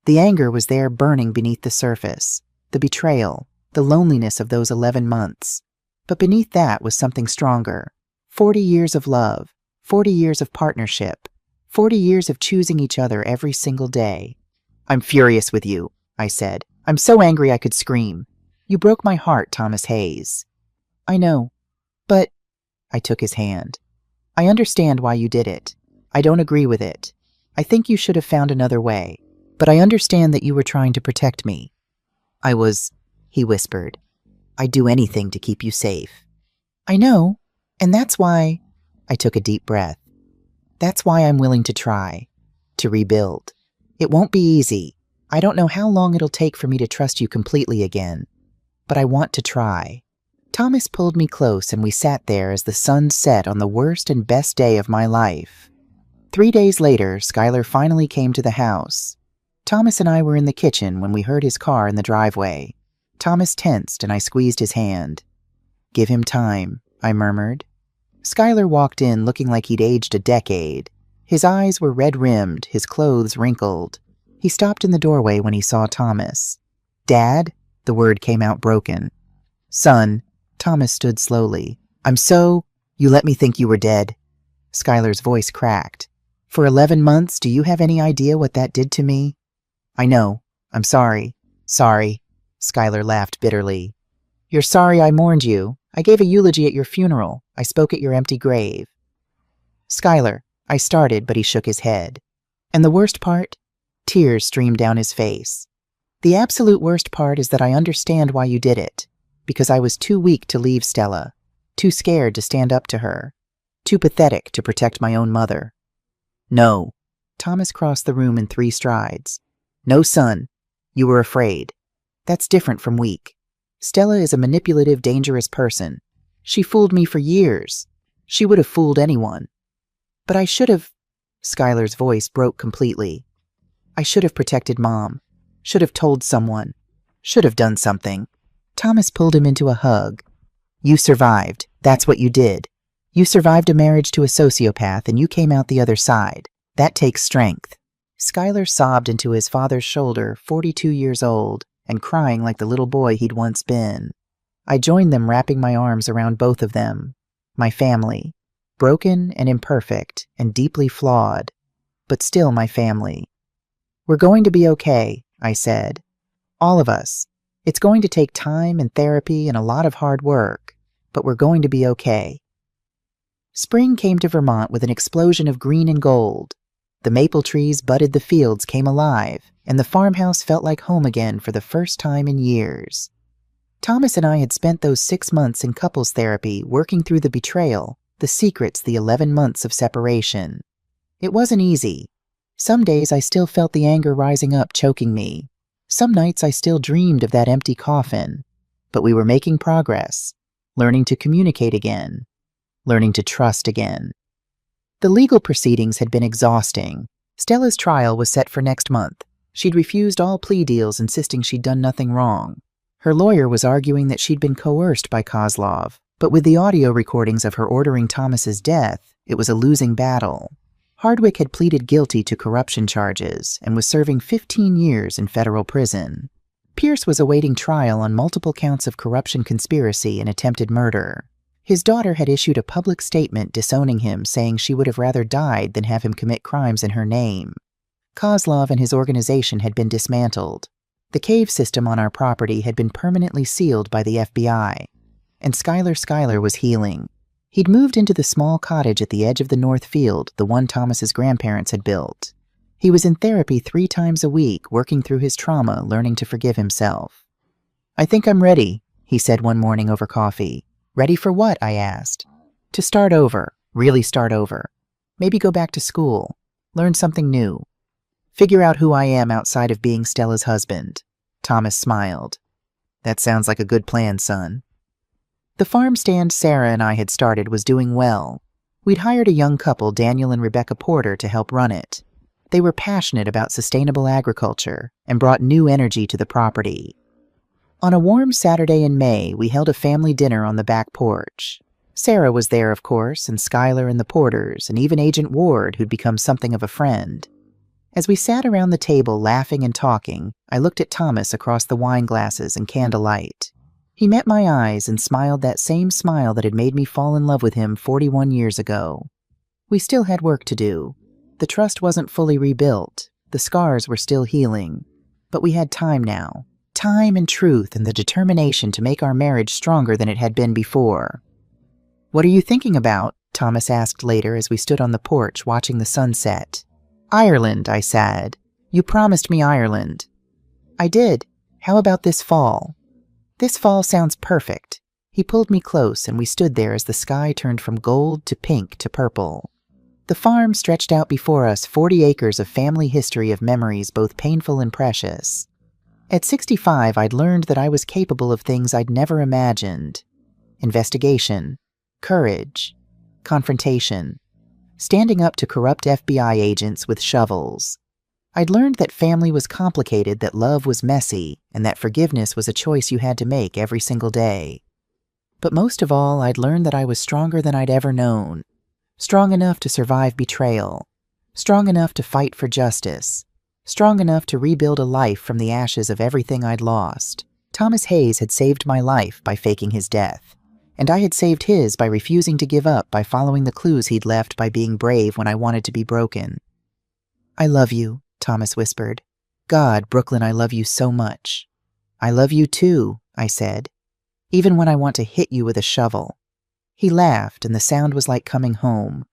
The anger was there burning beneath the surface. The betrayal. The loneliness of those 11 months. But beneath that was something stronger. 40 years of love. 40 years of partnership. 40 years of choosing each other every single day. "I'm furious with you," I said. "I'm so angry I could scream. You broke my heart, Thomas Hayes." "I know. But—" I took his hand. "I understand why you did it. I don't agree with it. I think you should have found another way. But I understand that you were trying to protect me." "I was," he whispered. "I'd do anything to keep you safe." "I know. And that's why—" I took a deep breath. "That's why I'm willing to try. To rebuild. It won't be easy. I don't know how long it'll take for me to trust you completely again. But I want to try." Thomas pulled me close and we sat there as the sun set on the worst and best day of my life. 3 days later, Skylar finally came to the house. Thomas and I were in the kitchen when we heard his car in the driveway. Thomas tensed and I squeezed his hand. "Give him time," I murmured. Skylar walked in looking like he'd aged a decade. His eyes were red-rimmed, his clothes wrinkled. He stopped in the doorway when he saw Thomas. "Dad?" The word came out broken. "Son." Thomas stood slowly. You let me think you were dead." Skylar's voice cracked. "For 11 months, do you have any idea what that did to me?" "I know. I'm sorry." "Sorry." Skylar laughed bitterly. "You're sorry I mourned you. I gave a eulogy at your funeral. I spoke at your empty grave." "Skylar," I started, but he shook his head. "And the worst part?" Tears streamed down his face. "The absolute worst part is that I understand why you did it. Because I was too weak to leave Stella. Too scared to stand up to her. Too pathetic to protect my own mother." "No." Thomas crossed the room in 3 strides. "No, son. You were afraid. That's different from weak. Stella is a manipulative, dangerous person. She fooled me for years. She would have fooled anyone. But I should have—" Skylar's voice broke completely. "I should have protected Mom. Should have told someone. Should have done something." Thomas pulled him into a hug. "You survived. That's what you did. You survived a marriage to a sociopath and you came out the other side. That takes strength." Skylar sobbed into his father's shoulder, 42 years old, and crying like the little boy he'd once been. I joined them, wrapping my arms around both of them. My family. Broken and imperfect and deeply flawed, but still my family. "We're going to be okay," I said. "All of us. It's going to take time and therapy and a lot of hard work, but we're going to be okay." Spring came to Vermont with an explosion of green and gold. The maple trees budded, the fields came alive, and the farmhouse felt like home again for the first time in years. Thomas and I had spent those 6 months in couples therapy working through the betrayal, the secrets, the 11 months of separation. It wasn't easy. Some days I still felt the anger rising up, choking me. Some nights I still dreamed of that empty coffin. But we were making progress, learning to communicate again, learning to trust again. The legal proceedings had been exhausting. Stella's trial was set for next month. She'd refused all plea deals, insisting she'd done nothing wrong. Her lawyer was arguing that she'd been coerced by Kozlov, but with the audio recordings of her ordering Thomas's death, it was a losing battle. Hardwick had pleaded guilty to corruption charges and was serving 15 years in federal prison. Pierce was awaiting trial on multiple counts of corruption conspiracy and attempted murder. His daughter had issued a public statement disowning him, saying she would have rather died than have him commit crimes in her name. Kozlov and his organization had been dismantled. The cave system on our property had been permanently sealed by the FBI. And Schuyler was healing. He'd moved into the small cottage at the edge of the north field, the one Thomas's grandparents had built. He was in therapy 3 times a week, working through his trauma, learning to forgive himself. "I think I'm ready," he said one morning over coffee. "Ready for what?" I asked. "To start over, really start over. Maybe go back to school, learn something new. Figure out who I am outside of being Stella's husband." Thomas smiled. "That sounds like a good plan, son." The farm stand Sarah and I had started was doing well. We'd hired a young couple, Daniel and Rebecca Porter, to help run it. They were passionate about sustainable agriculture and brought new energy to the property. On a warm Saturday in May, we held a family dinner on the back porch. Sarah was there, of course, and Schuyler and the Porters, and even Agent Ward, who'd become something of a friend. As we sat around the table laughing and talking, I looked at Thomas across the wine glasses and candlelight. He met my eyes and smiled that same smile that had made me fall in love with him 41 years ago. We still had work to do. The trust wasn't fully rebuilt. The scars were still healing. But we had time now. Time and truth and the determination to make our marriage stronger than it had been before. "What are you thinking about?" Thomas asked later as we stood on the porch watching the sunset. "Ireland," I said. "You promised me Ireland." "I did. How about this fall?" "This fall sounds perfect." He pulled me close and we stood there as the sky turned from gold to pink to purple. The farm stretched out before us, 40 acres of family history of memories both painful and precious. At 65, I'd learned that I was capable of things I'd never imagined. Investigation, courage, confrontation, standing up to corrupt FBI agents with shovels. I'd learned that family was complicated, that love was messy, and that forgiveness was a choice you had to make every single day. But most of all, I'd learned that I was stronger than I'd ever known. Strong enough to survive betrayal. Strong enough to fight for justice. Strong enough to rebuild a life from the ashes of everything I'd lost. Thomas Hayes had saved my life by faking his death, and I had saved his by refusing to give up, by following the clues he'd left, by being brave when I wanted to be broken. "I love you," Thomas whispered. "God, Brooklyn, I love you so much." "I love you too," I said, "even when I want to hit you with a shovel." He laughed, and the sound was like coming home.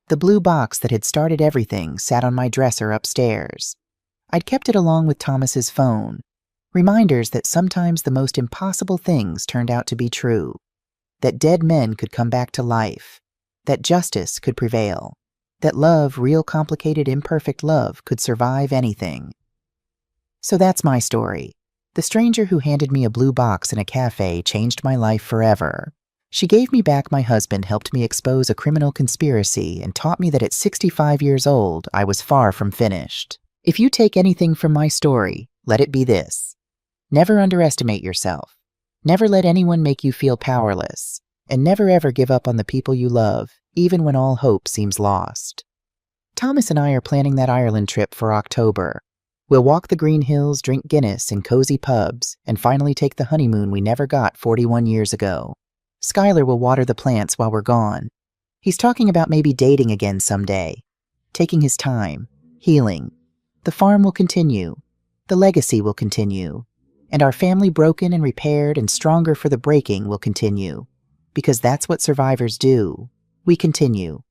The blue box that had started everything sat on my dresser upstairs. I'd kept it along with Thomas's phone. Reminders that sometimes the most impossible things turned out to be true. That dead men could come back to life. That justice could prevail. That love, real complicated imperfect love, could survive anything. So that's my story. The stranger who handed me a blue box in a cafe changed my life forever. She gave me back my husband, helped me expose a criminal conspiracy, and taught me that at 65 years old, I was far from finished. If you take anything from my story, let it be this. Never underestimate yourself. Never let anyone make you feel powerless. And never ever give up on the people you love, even when all hope seems lost. Thomas and I are planning that Ireland trip for October. We'll walk the green hills, drink Guinness in cozy pubs, and finally take the honeymoon we never got 41 years ago. Schuyler will water the plants while we're gone. He's talking about maybe dating again someday. Taking his time. Healing. The farm will continue. The legacy will continue. And our family, broken and repaired and stronger for the breaking, will continue. Because that's what survivors do. We continue.